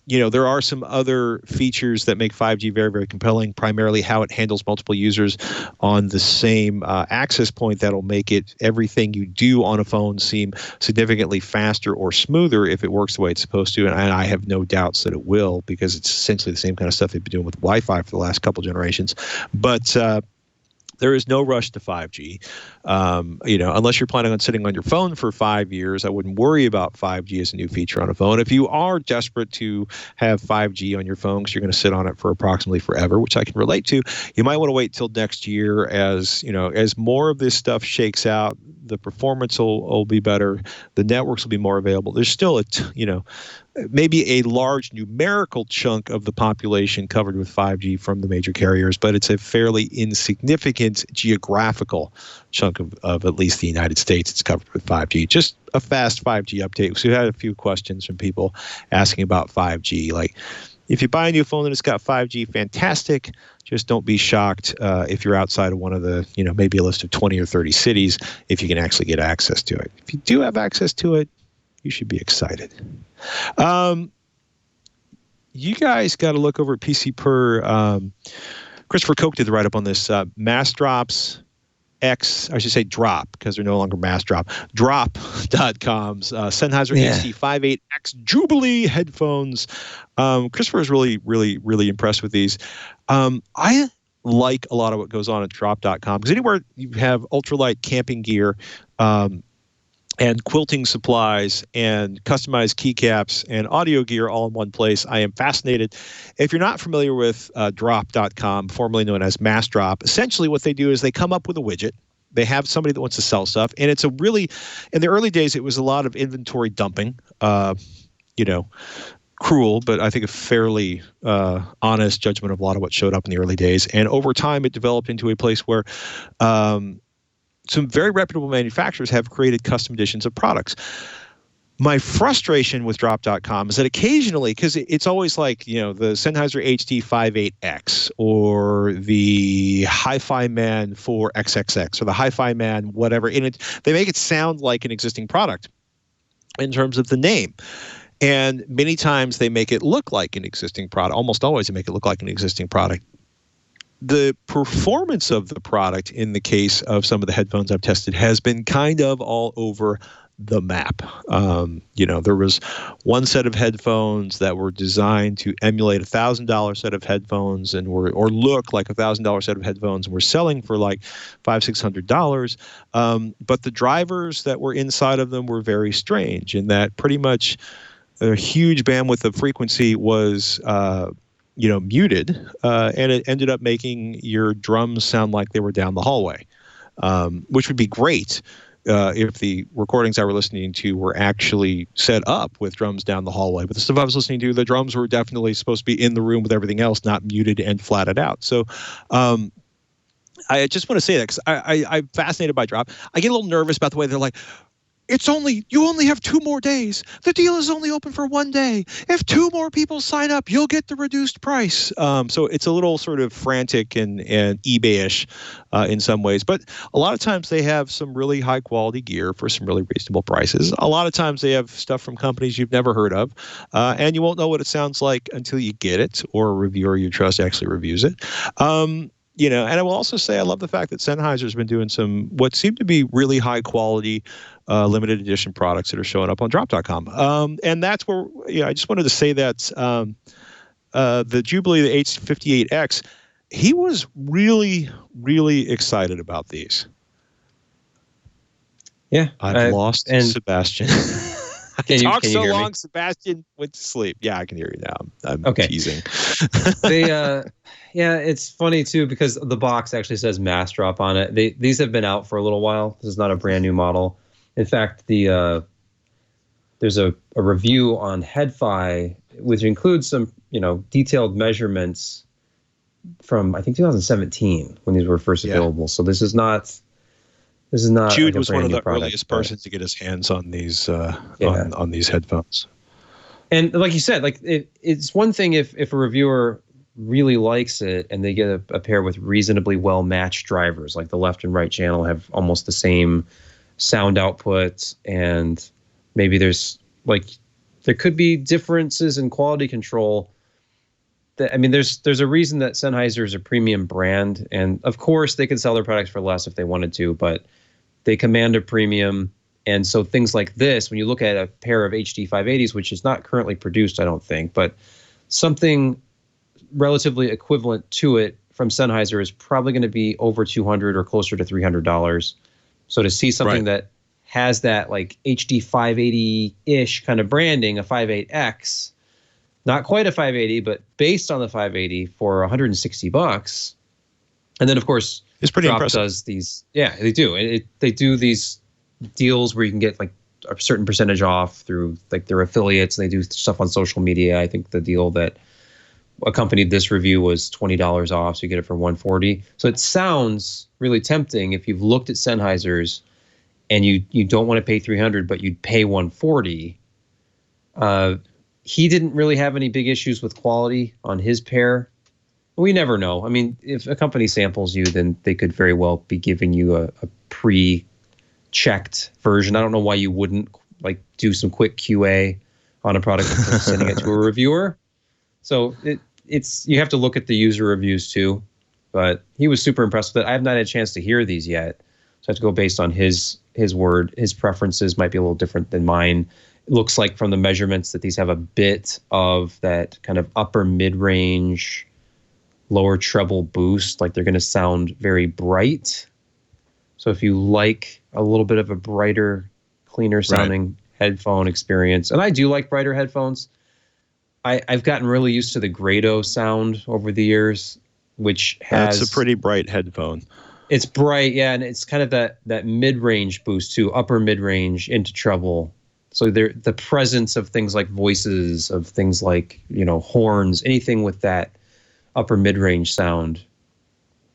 There are some other features that make 5G very, very compelling, primarily how it handles multiple users on the same access point. That'll make it everything you do on a phone seem significantly faster or smoother if it works the way it's supposed to. And I have no doubts that it will, because it's essentially the same kind of stuff they've been doing with Wi-Fi for the last couple generations. But there is no rush to 5G. Unless you're planning on sitting on your phone for 5 years, I wouldn't worry about 5G as a new feature on a phone. If you are desperate to have 5G on your phone because you're going to sit on it for approximately forever, which I can relate to, you might want to wait till next year as more of this stuff shakes out. The performance will be better. The networks will be more available. There's still maybe a large numerical chunk of the population covered with 5G from the major carriers, but it's a fairly insignificant geographical chunk of at least the United States it's covered with 5G. Just a fast 5G update. So we had a few questions from people asking about 5G. Like, if you buy a new phone and it's got 5G, fantastic. Just don't be shocked if you're outside of one of the, maybe a list of 20 or 30 cities, if you can actually get access to it. If you do have access to it, you should be excited. You guys got to look over at PC Per. Christopher Koch did the write-up on this. Mass Drops X, I should say Drop, because they're no longer Mass Drop. Drop.com's Sennheiser HD58X Jubilee headphones. Christopher is really, really, really impressed with these. I like a lot of what goes on at Drop.com, because anywhere you have ultralight camping gear, and quilting supplies and customized keycaps and audio gear all in one place, I am fascinated. If you're not familiar with Drop.com, formerly known as Mass Drop, essentially what they do is they come up with a widget. They have somebody that wants to sell stuff. And it's in the early days, it was a lot of inventory dumping, cruel, but I think a fairly honest judgment of a lot of what showed up in the early days. And over time, it developed into a place where some very reputable manufacturers have created custom editions of products. My frustration with Drop.com is that occasionally, because it's always like, the Sennheiser HD58X or the Hi-Fi Man 4XXX or the Hi-Fi Man whatever, and they make it sound like an existing product in terms of the name. And many times they make it look like an existing product. Almost always they make it look like an existing product. The performance of the product in the case of some of the headphones I've tested has been kind of all over the map. There was one set of headphones that were designed to emulate $1,000 set of headphones and or look like $1,000 set of headphones, and were selling for like $500-600. But the drivers that were inside of them were very strange in that pretty much a huge bandwidth of frequency was muted, and it ended up making your drums sound like they were down the hallway, which would be great if the recordings I were listening to were actually set up with drums down the hallway. But the stuff I was listening to, the drums were definitely supposed to be in the room with everything else, not muted and flatted out. So I just want to say that because I'm fascinated by Drop. I get a little nervous about the way they're like, you only have 2 more days. The deal is only open for 1 day. If 2 more people sign up, you'll get the reduced price. So it's a little sort of frantic and eBay-ish in some ways. But a lot of times they have some really high quality gear for some really reasonable prices. A lot of times they have stuff from companies you've never heard of. And you won't know what it sounds like until you get it or a reviewer you trust actually reviews it. And I will also say I love the fact that Sennheiser's been doing some what seem to be really high quality limited edition products that are showing up on Drop.com. And that's where I just wanted to say that the Jubilee, the H58X, he was really, really excited about these. Yeah, I've lost Sebastian. I talked so long, me? Sebastian went to sleep. Yeah, I can hear you now. I'm okay. teasing. Yeah, it's funny too because the box actually says mass drop on it. These have been out for a little while. This is not a brand new model. In fact, there's a review on Head-Fi which includes some detailed measurements from I think 2017 when these were first available. So this is not. Jude was one of the earliest persons to get his hands on these on these headphones. And like you said, like it's one thing if a reviewer really likes it and they get a pair with reasonably well matched drivers, like the left and right channel have almost the same sound outputs, and maybe there could be differences in quality control. There's a reason that Sennheiser is a premium brand, and of course they could sell their products for less if they wanted to, but they command a premium. And so things like this, when you look at a pair of HD 580s, which is not currently produced, I don't think, but something relatively equivalent to it from Sennheiser is probably going to be over $200 or closer to $300. So to see something that has that like HD 580-ish kind of branding, a 58X, not quite a 580, but based on the 580 for $160. And then of course, it's pretty Drop impressive. does these. Yeah, they do. They do these deals where you can get like a certain percentage off through like their affiliates. And they do stuff on social media. I think the deal that accompanied this review was $20 off, so you get it for $140. So it sounds really tempting if you've looked at Sennheisers and you don't want to pay $300, but you'd pay $140. He didn't really have any big issues with quality on his pair. We never know. I mean, if a company samples you, then they could very well be giving you a pre-checked version. I don't know why you wouldn't like do some quick QA on a product before sending it to a reviewer. So it's you have to look at the user reviews too. But he was super impressed with it. I have not had a chance to hear these yet, so I have to go based on his word. His preferences might be a little different than mine. It looks like from the measurements that these have a bit of that kind of upper mid-range, lower treble boost. Like they're going to sound very bright. So if you like a little bit of a brighter, cleaner sounding headphone experience, and I do like brighter headphones. I've gotten really used to the Grado sound over the years, which has... That's a pretty bright headphone. It's bright, yeah, and it's kind of that mid-range boost too, upper mid-range into treble. So the presence of things like voices, of things like, horns, anything with that upper mid-range sound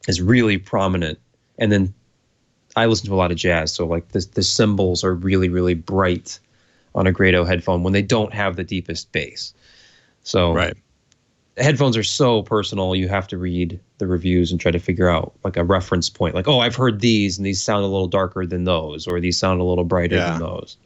is really prominent. And then I listen to a lot of jazz, so like the cymbals are really, really bright on a Grado headphone when they don't have the deepest bass. So headphones are so personal. You have to read the reviews and try to figure out like a reference point. Like, oh, I've heard these and these sound a little darker than those, or these sound a little brighter than those.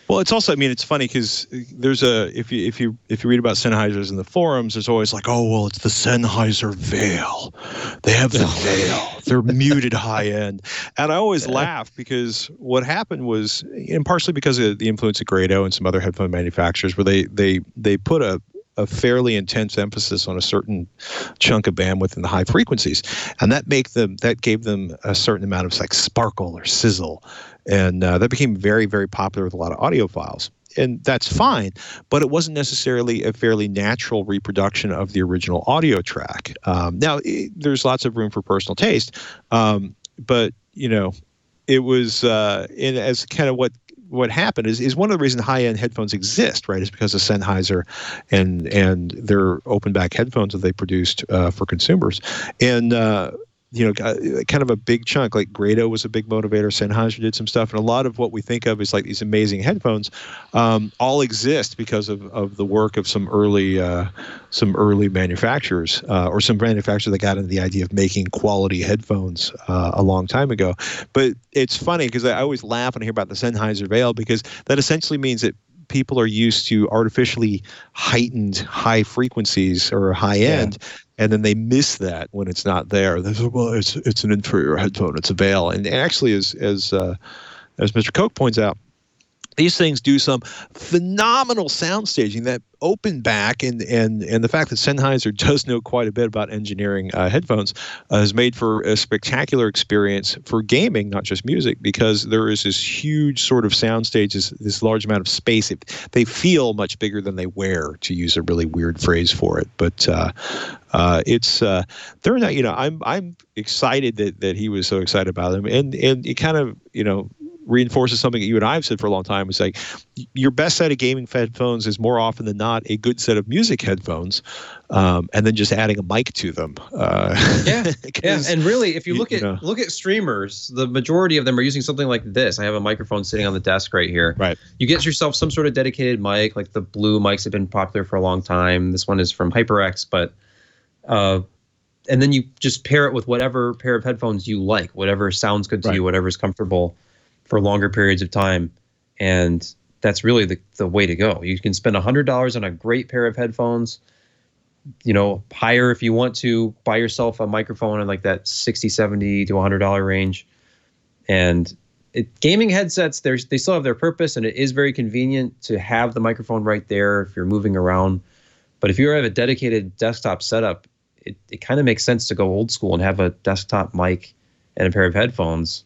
Well, it's also, it's funny because there's if you read about Sennheisers in the forums, there's always like, oh, well, it's the Sennheiser veil. They have the veil. They're muted high end. And I always laugh because what happened was, and partially because of the influence of Grado and some other headphone manufacturers, where they put a fairly intense emphasis on a certain chunk of bandwidth in the high frequencies, and that gave them a certain amount of like sparkle or sizzle, and that became very, very popular with a lot of audiophiles. And that's fine, but it wasn't necessarily a fairly natural reproduction of the original audio track. Now, there's lots of room for personal taste, but it was as kind of what happened is one of the reasons high-end headphones exist, right, is because of Sennheiser and their open back headphones that they produced for consumers. And kind of a big chunk, like Grado was a big motivator. Sennheiser did some stuff, and a lot of what we think of as like these amazing headphones all exist because of the work of some early manufacturers or some manufacturers that got into the idea of making quality headphones a long time ago. But it's funny because I always laugh when I hear about the Sennheiser veil, because that essentially means that people are used to artificially heightened high frequencies or high end, and then they miss that when it's not there. They say, well, it's an inferior headphone, it's a veil. And actually, as Mr. Koch points out, these things do some phenomenal sound staging. That open back and the fact that Sennheiser does know quite a bit about engineering headphones has made for a spectacular experience for gaming, not just music, because there is this huge sort of sound stage, this large amount of space. They feel much bigger than they wear, to use a really weird phrase for it. But it's they're not. I'm excited that he was so excited about them, and it kind of reinforces something that you and I have said for a long time. It's like your best set of gaming headphones is more often than not a good set of music headphones, and then just adding a mic to them. Yeah. And really, if you look at streamers, the majority of them are using something like this. I have a microphone sitting on the desk right here. Right. You get yourself some sort of dedicated mic, like the blue mics have been popular for a long time. This one is from HyperX, but and then you just pair it with whatever pair of headphones you like, whatever sounds good to you, whatever's comfortable for longer periods of time. And that's really the way to go. You can spend $100 on a great pair of headphones, hire if you want to, buy yourself a microphone in like that $60, $70 to $100 range. And gaming headsets, they still have their purpose, and it is very convenient to have the microphone right there if you're moving around. But if you have a dedicated desktop setup, it kind of makes sense to go old school and have a desktop mic and a pair of headphones.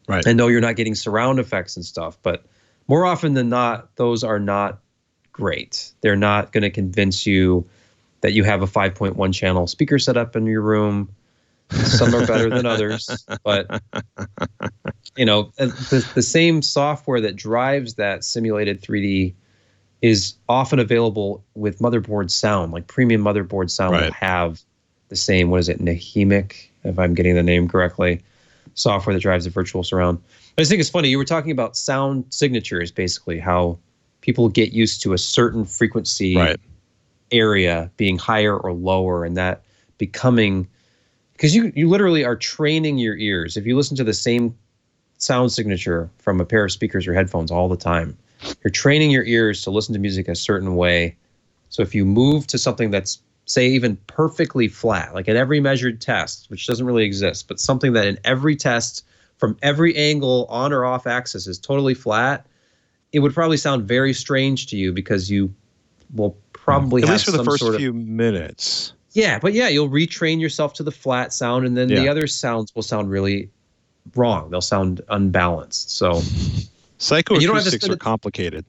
Right. I know you're not getting surround effects and stuff, but more often than not, those are not great. They're not going to convince you that you have a 5.1 channel speaker set up in your room. Some are better than others, but the same software that drives that simulated 3D is often available with motherboard sound, like premium motherboard sound will have the same, Nahimic, if I'm getting the name correctly, software that drives the virtual surround. I just think it's funny. You were talking about sound signatures, basically how people get used to a certain frequency area being higher or lower, and that becoming, because you literally are training your ears. If you listen to the same sound signature from a pair of speakers or headphones all the time, you're training your ears to listen to music a certain way. So if you move to something that's, say, even perfectly flat, like in every measured test, which doesn't really exist, but something that in every test from every angle on or off axis is totally flat, it would probably sound very strange to you because you will probably at have least for the some first sort of, few minutes. Yeah, but you'll retrain yourself to the flat sound, and then the other sounds will sound really wrong. They'll sound unbalanced. So psychoacoustics are complicated.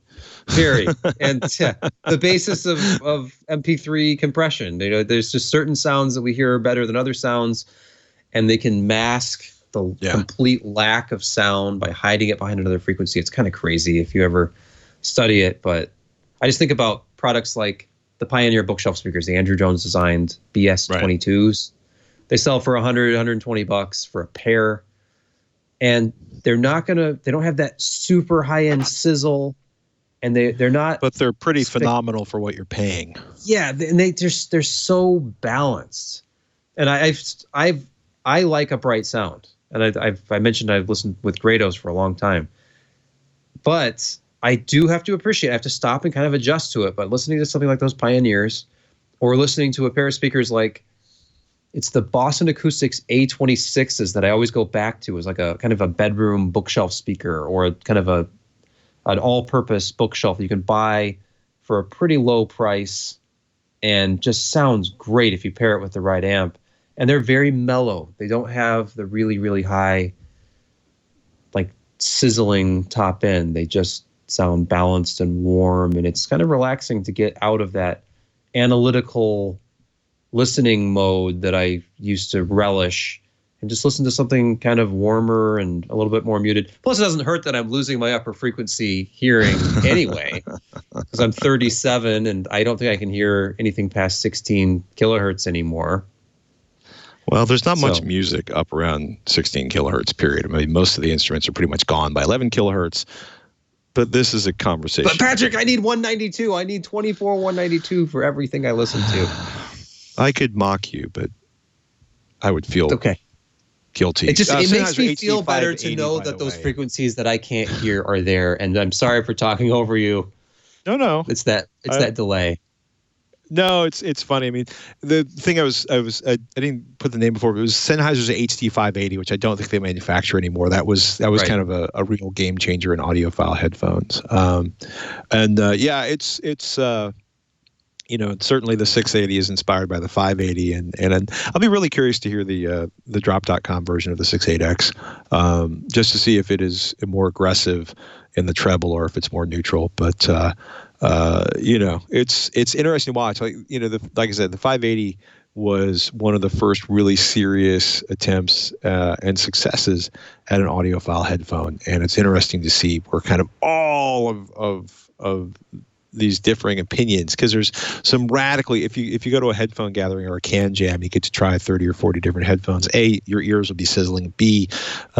Very. And the basis of MP3 compression, there's just certain sounds that we hear are better than other sounds, and they can mask the complete lack of sound by hiding it behind another frequency. It's kind of crazy if you ever study it, but I just think about products like the Pioneer bookshelf speakers, the Andrew Jones designed BS22s. They sell for $100, $120 for a pair. And they don't have that super high-end sizzle, and they're not. But they're pretty phenomenal for what you're paying. Yeah, and they're so balanced. And I like a bright sound, and I mentioned I've listened with Grados for a long time, but I do have to appreciate. I have to stop and kind of adjust to it. But listening to something like those Pioneers, or listening to a pair of speakers like, it's the Boston Acoustics A26s that I always go back to as like a kind of a bedroom bookshelf speaker, or a kind of an all-purpose bookshelf that you can buy for a pretty low price and just sounds great if you pair it with the right amp. And they're very mellow. They don't have the really, really high, like, sizzling top end. They just sound balanced and warm, and it's kind of relaxing to get out of that analytical listening mode that I used to relish and just listen to something kind of warmer and a little bit more muted. Plus, it doesn't hurt that I'm losing my upper frequency hearing anyway, because I'm 37 and I don't think I can hear anything past 16 kilohertz anymore. Well, there's not much music up around 16 kilohertz, period. I mean, most of the instruments are pretty much gone by 11 kilohertz. But this is a conversation. But Patrick, I need 192. I need 24 192 for everything I listen to. I could mock you, but I would feel guilty. It makes me feel better to know that those frequencies that I can't hear are there. And I'm sorry for talking over you. No. It's that delay. No, it's funny. I mean, the thing I didn't put the name before, but it was Sennheiser's HD580, which I don't think they manufacture anymore. That was Right. kind of a real game changer in audiophile headphones. Certainly the 680 is inspired by the 580, and I'll be really curious to hear the drop.com version of the 68X, just to see if it is more aggressive in the treble or if it's more neutral. But it's interesting to watch. Like I said, the 580 was one of the first really serious attempts and successes at an audiophile headphone, and it's interesting to see where kind of all of these differing opinions, because there's some radically, if you go to a headphone gathering or a can jam, you get to try 30 or 40 different headphones. A, your ears will be sizzling. B,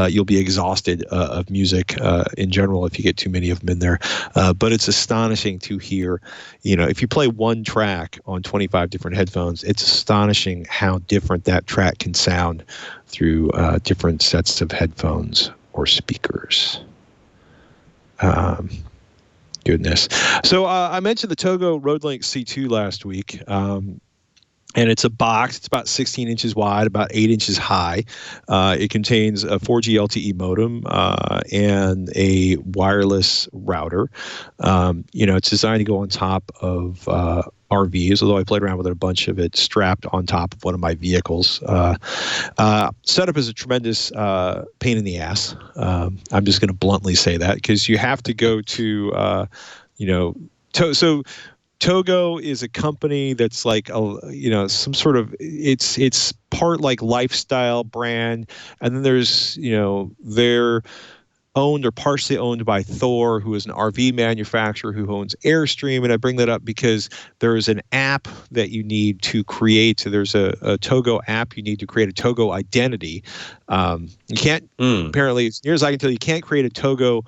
you'll be exhausted of music in general if you get too many of them in there. But it's astonishing to hear, if you play one track on 25 different headphones, it's astonishing how different that track can sound through different sets of headphones or speakers. Goodness. So I mentioned the Togo Roadlink C2 last week, and it's a box. It's about 16 inches wide, about 8 inches high. It contains a 4G LTE modem and a wireless router. It's designed to go on top of RVs, although I played around with a bunch of it strapped on top of one of my vehicles. Setup is a tremendous pain in the ass. I'm just going to bluntly say that, because you have to go to, so Togo is a company that's like, some sort of, it's part like lifestyle brand. And then there's, they're owned or partially owned by Thor, who is an RV manufacturer who owns Airstream. And I bring that up because there is an app that you need to create. So there's a Togo app. You need to create a Togo identity. You can't, apparently, as near as I can tell, you can't create a Togo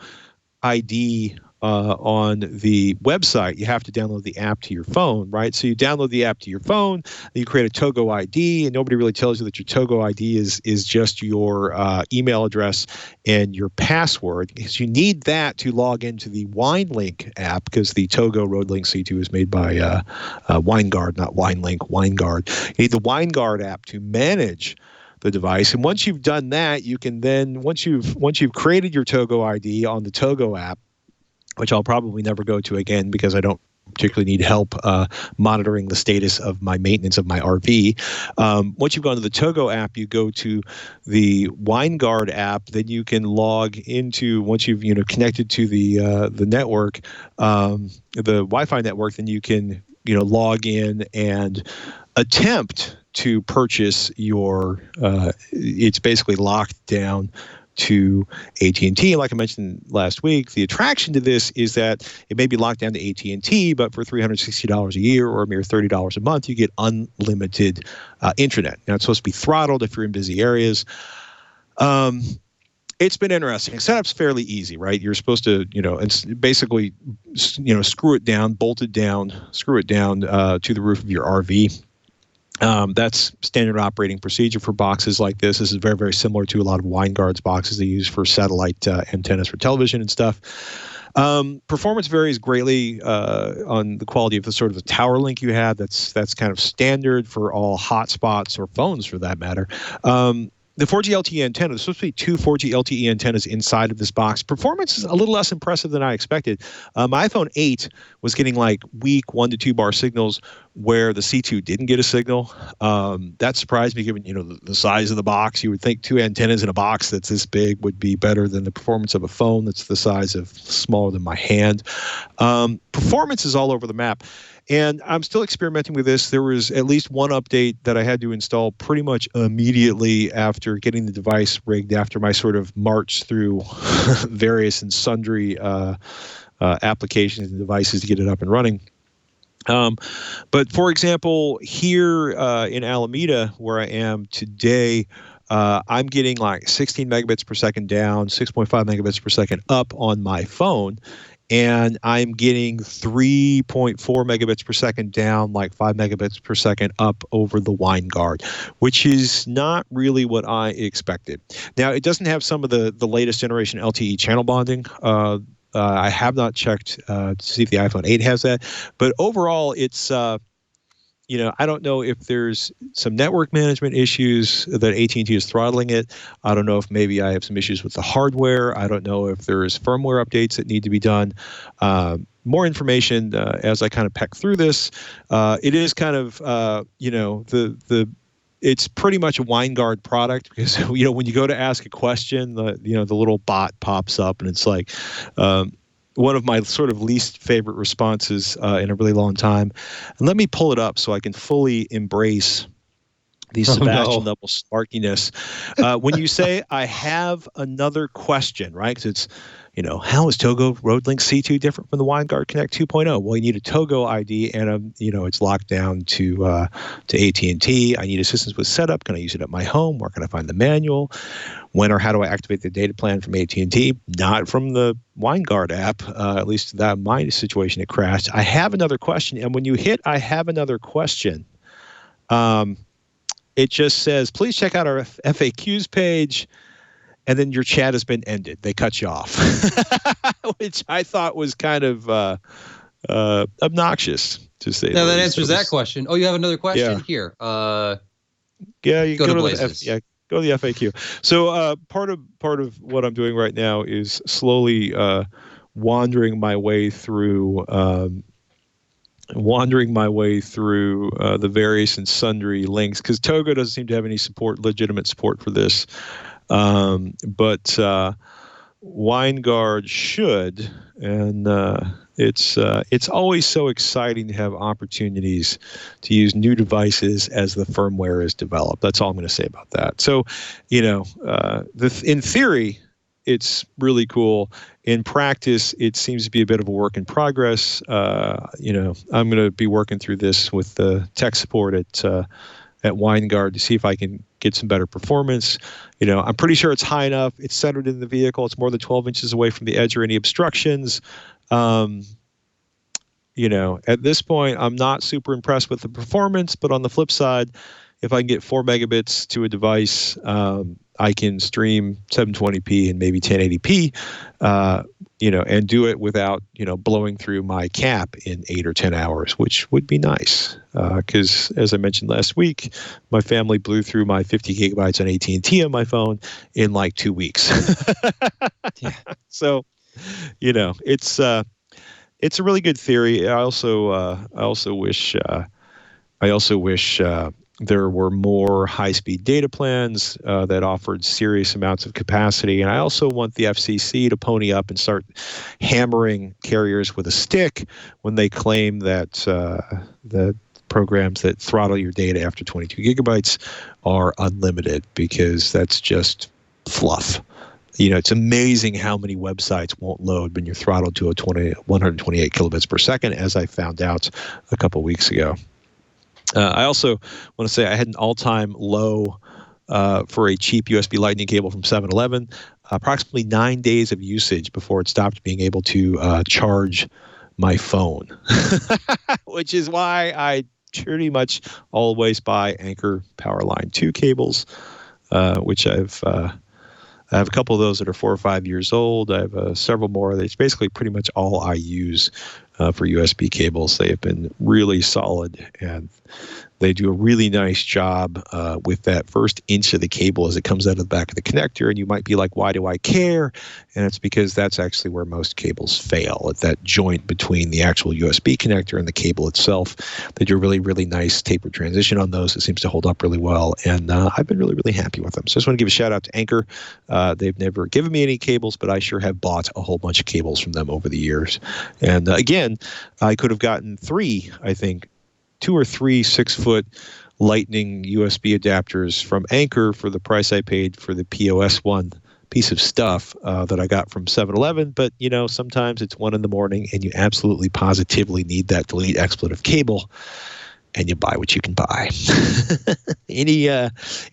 ID on the website. You have to download the app to your phone, right? So you download the app to your phone, you create a Togo ID, and nobody really tells you that your Togo ID is just your email address and your password, because you need that to log into the WineLink app, because the Togo Roadlink C2 is made by Winegard, not WineLink, Winegard. You need the Winegard app to manage the device, and once you've done that, you can then, once you've created your Togo ID on the Togo app, which I'll probably never go to again because I don't particularly need help monitoring the status of my maintenance of my RV. Once you've gone to the Togo app, you go to the Winegard app. Then you can log into, once you've connected to the network, the Wi-Fi network. Then you can log in and attempt to purchase your. It's basically locked down to AT&T. Like I mentioned last week, the attraction to this is that it may be locked down to AT&T, but for $360 a year or a mere $30 a month, you get unlimited internet. Now, it's supposed to be throttled if you're in busy areas. It's been interesting. Setup's fairly easy, right? You're supposed to, it's basically, screw it down, bolt it down, screw it down to the roof of your RV. That's standard operating procedure for boxes like this. This is very, very similar to a lot of Winegard's boxes they use for satellite antennas for television and stuff. Performance varies greatly on the quality of the sort of the tower link you have. That's kind of standard for all hotspots or phones for that matter. The 4G LTE antenna, there's supposed to be two 4G LTE antennas inside of this box. Performance is a little less impressive than I expected. My iPhone 8 was getting like weak 1 to 2 bar signals where the C2 didn't get a signal. That surprised me given, the size of the box. You would think 2 antennas in a box that's this big would be better than the performance of a phone that's the size of smaller than my hand. Performance is all over the map. And I'm still experimenting with this. There was at least one update that I had to install pretty much immediately after getting the device rigged, after my sort of march through various and sundry applications and devices to get it up and running. But for example, here in Alameda, where I am today, I'm getting like 16 megabits per second down, 6.5 megabits per second up on my phone. And I'm getting 3.4 megabits per second down, like 5 megabits per second up over the Winegard, which is not really what I expected. Now, it doesn't have some of the latest generation LTE channel bonding. I have not checked to see if the iPhone 8 has that. But overall, it's I don't know if there's some network management issues that AT&T is throttling it. I don't know if maybe I have some issues with the hardware. I don't know if there's firmware updates that need to be done. More information as I kind of peck through this. It is kind of, it's pretty much a Winegard product because, when you go to ask a question, the little bot pops up and it's like, one of my sort of least favorite responses in a really long time. And let me pull it up so I can fully embrace the Sebastian level sparkiness. When you say, I have another question, right? Because it's, how is Togo Roadlink C2 different from the Winegard Connect 2.0? Well, you need a Togo ID and, it's locked down to AT&T. I need assistance with setup. Can I use it at my home? Where can I find the manual? When or how do I activate the data plan from AT&T? Not from the Winegard app. At least that my situation, it crashed. I have another question. And when you hit I have another question, it just says, please check out our FAQs page. And then your chat has been ended. They cut you off, which I thought was kind of obnoxious to say. Now that answers that question. Oh, you have another question? Yeah. Here. You go to the go to the FAQ. So part of what I'm doing right now is slowly wandering my way through the various and sundry links because Togo doesn't seem to have any legitimate support for this. But Winegard should, and it's always so exciting to have opportunities to use new devices as the firmware is developed. That's all I'm going to say about that. So, in theory, it's really cool. In practice, it seems to be a bit of a work in progress. I'm going to be working through this with the tech support at Winegard to see if I can get some better performance. I'm pretty sure it's high enough. It's centered in the vehicle. It's more than 12 inches away from the edge or any obstructions. At this point, I'm not super impressed with the performance, but on the flip side, if I can get 4 megabits to a device, I can stream 720p and maybe 1080p, and do it without, blowing through my cap in 8 or 10 hours, which would be nice. Because as I mentioned last week, my family blew through my 50 gigabytes on AT&T on my phone in like 2 weeks. Yeah. So, it's a really good theory. I also wish there were more high-speed data plans that offered serious amounts of capacity. And I also want the FCC to pony up and start hammering carriers with a stick when they claim that the programs that throttle your data after 22 gigabytes are unlimited, because that's just fluff. It's amazing how many websites won't load when you're throttled to 128 kilobits per second, as I found out a couple weeks ago. I also want to say I had an all-time low for a cheap USB Lightning cable from 7-Eleven, approximately 9 days of usage before it stopped being able to charge my phone, which is why I pretty much always buy Anker Powerline 2 cables, which I have a couple of those that are 4 or 5 years old. I have several more. It's basically pretty much all I use for USB cables. They have been really solid, and they do a really nice job with that first inch of the cable as it comes out of the back of the connector. And you might be like, why do I care? And it's because that's actually where most cables fail, at that joint between the actual USB connector and the cable itself. They do a really, really nice tapered transition on those. It seems to hold up really well. And I've been really, really happy with them. So I just want to give a shout out to Anker. They've never given me any cables, but I sure have bought a whole bunch of cables from them over the years. And again, I could have gotten 3, I think, 2 or 3 6-foot Lightning USB adapters from Anker for the price I paid for the POS one piece of stuff that I got from 7-Eleven. But, sometimes it's 1 a.m. and you absolutely positively need that delete expletive cable, and you buy what you can buy. Any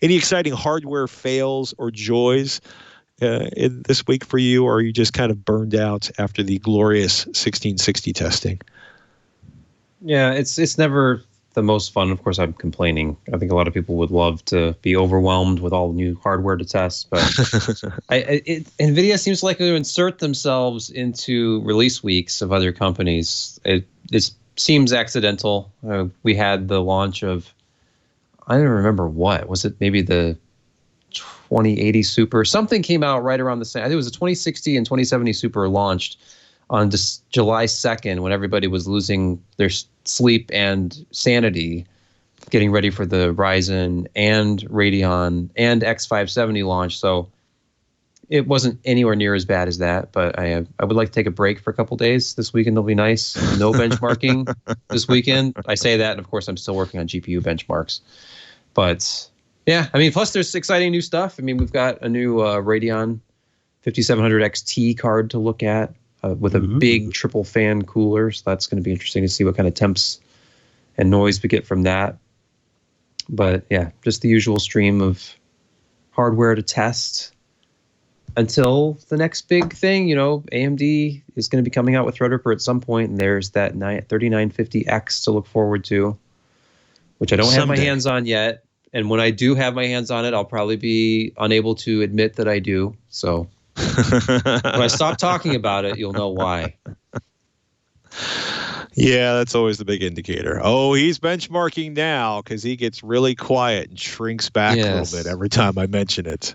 exciting hardware fails or joys in this week for you, or are you just kind of burned out after the glorious 1660 testing? Yeah, it's never the most fun. Of course, I'm complaining. I think a lot of people would love to be overwhelmed with all new hardware to test, but NVIDIA seems like to insert themselves into release weeks of other companies. It's seems accidental. We had the launch of, I don't remember what. Was it maybe the 2080 Super? Something came out right around the same. I think it was the 2060 and 2070 Super launched on July 2nd when everybody was losing their sleep and sanity getting ready for the Ryzen and Radeon and X570 launch. So it wasn't anywhere near as bad as that, but I would like to take a break for a couple days. This weekend will be nice. No benchmarking this weekend. I say that, and of course, I'm still working on GPU benchmarks. But yeah, I mean, plus there's exciting new stuff. I mean, we've got a new Radeon 5700 XT card to look at with a big triple fan cooler. So that's going to be interesting to see what kind of temps and noise we get from that. But yeah, just the usual stream of hardware to test until the next big thing. You know, AMD is going to be coming out with Threadripper at some point, and there's that 3950X to look forward to, which I don't have my hands on yet. And when I do have my hands on it, I'll probably be unable to admit that I do. So when I stop talking about it, you'll know why. Yeah, that's always the big indicator. Oh, he's benchmarking now because he gets really quiet and shrinks back a little bit every time I mention it.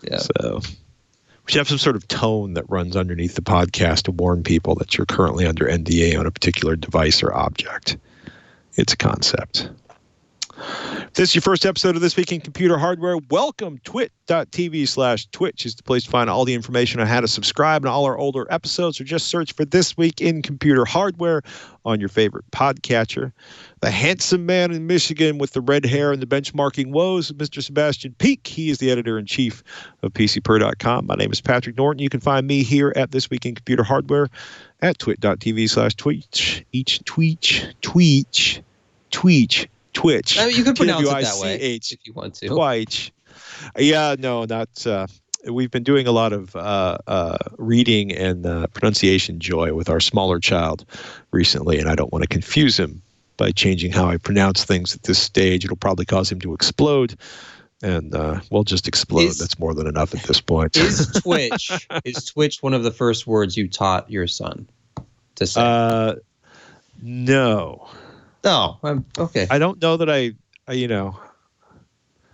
Yeah. So we should have some sort of tone that runs underneath the podcast to warn people that you're currently under NDA on a particular device or object. It's a concept. If this is your first episode of This Week in Computer Hardware, welcome. twit.tv/Twitch is the place to find all the information on how to subscribe to all our older episodes, or just search for This Week in Computer Hardware on your favorite podcatcher. The handsome man in Michigan with the red hair and the benchmarking woes, Mr. Sebastian Peak. He is the editor-in-chief of PCPer.com. My name is Patrick Norton. You can find me here at This Week in Computer Hardware at twit.tv/Twitch. TWiCH. I mean, you can pronounce it that way if you want to. TWiCH. Yeah, no, not. We've been doing a lot of reading and pronunciation joy with our smaller child recently, and I don't want to confuse him by changing how I pronounce things at this stage. It'll probably cause him to explode, and we'll just explode. That's more than enough at this point. Is TWiCH one of the first words you taught your son to say? No. Oh, okay. I don't know that I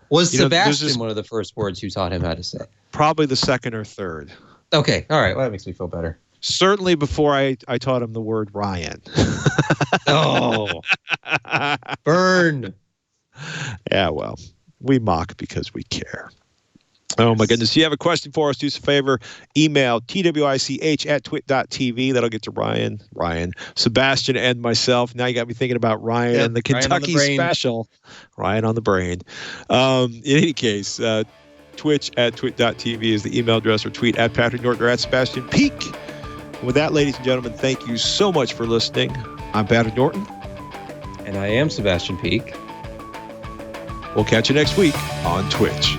Was Sebastian one of the first words you taught him how to say? Probably the second or third. Okay. All right. Well, that makes me feel better. Certainly before I taught him the word Ryan. Oh. Burn. Yeah, well, we mock because we care. Oh, my goodness. If you have a question for us, do us a favor. Email twich@twit.tv. That'll get to Ryan, Sebastian, and myself. Now you got me thinking about Ryan and the Kentucky special. Ryan on the brain. In any case, twich@twit.tv is the email address, or tweet at Patrick Norton or at Sebastian Peak. With that, ladies and gentlemen, thank you so much for listening. I'm Patrick Norton. And I am Sebastian Peak. We'll catch you next week on Twitch.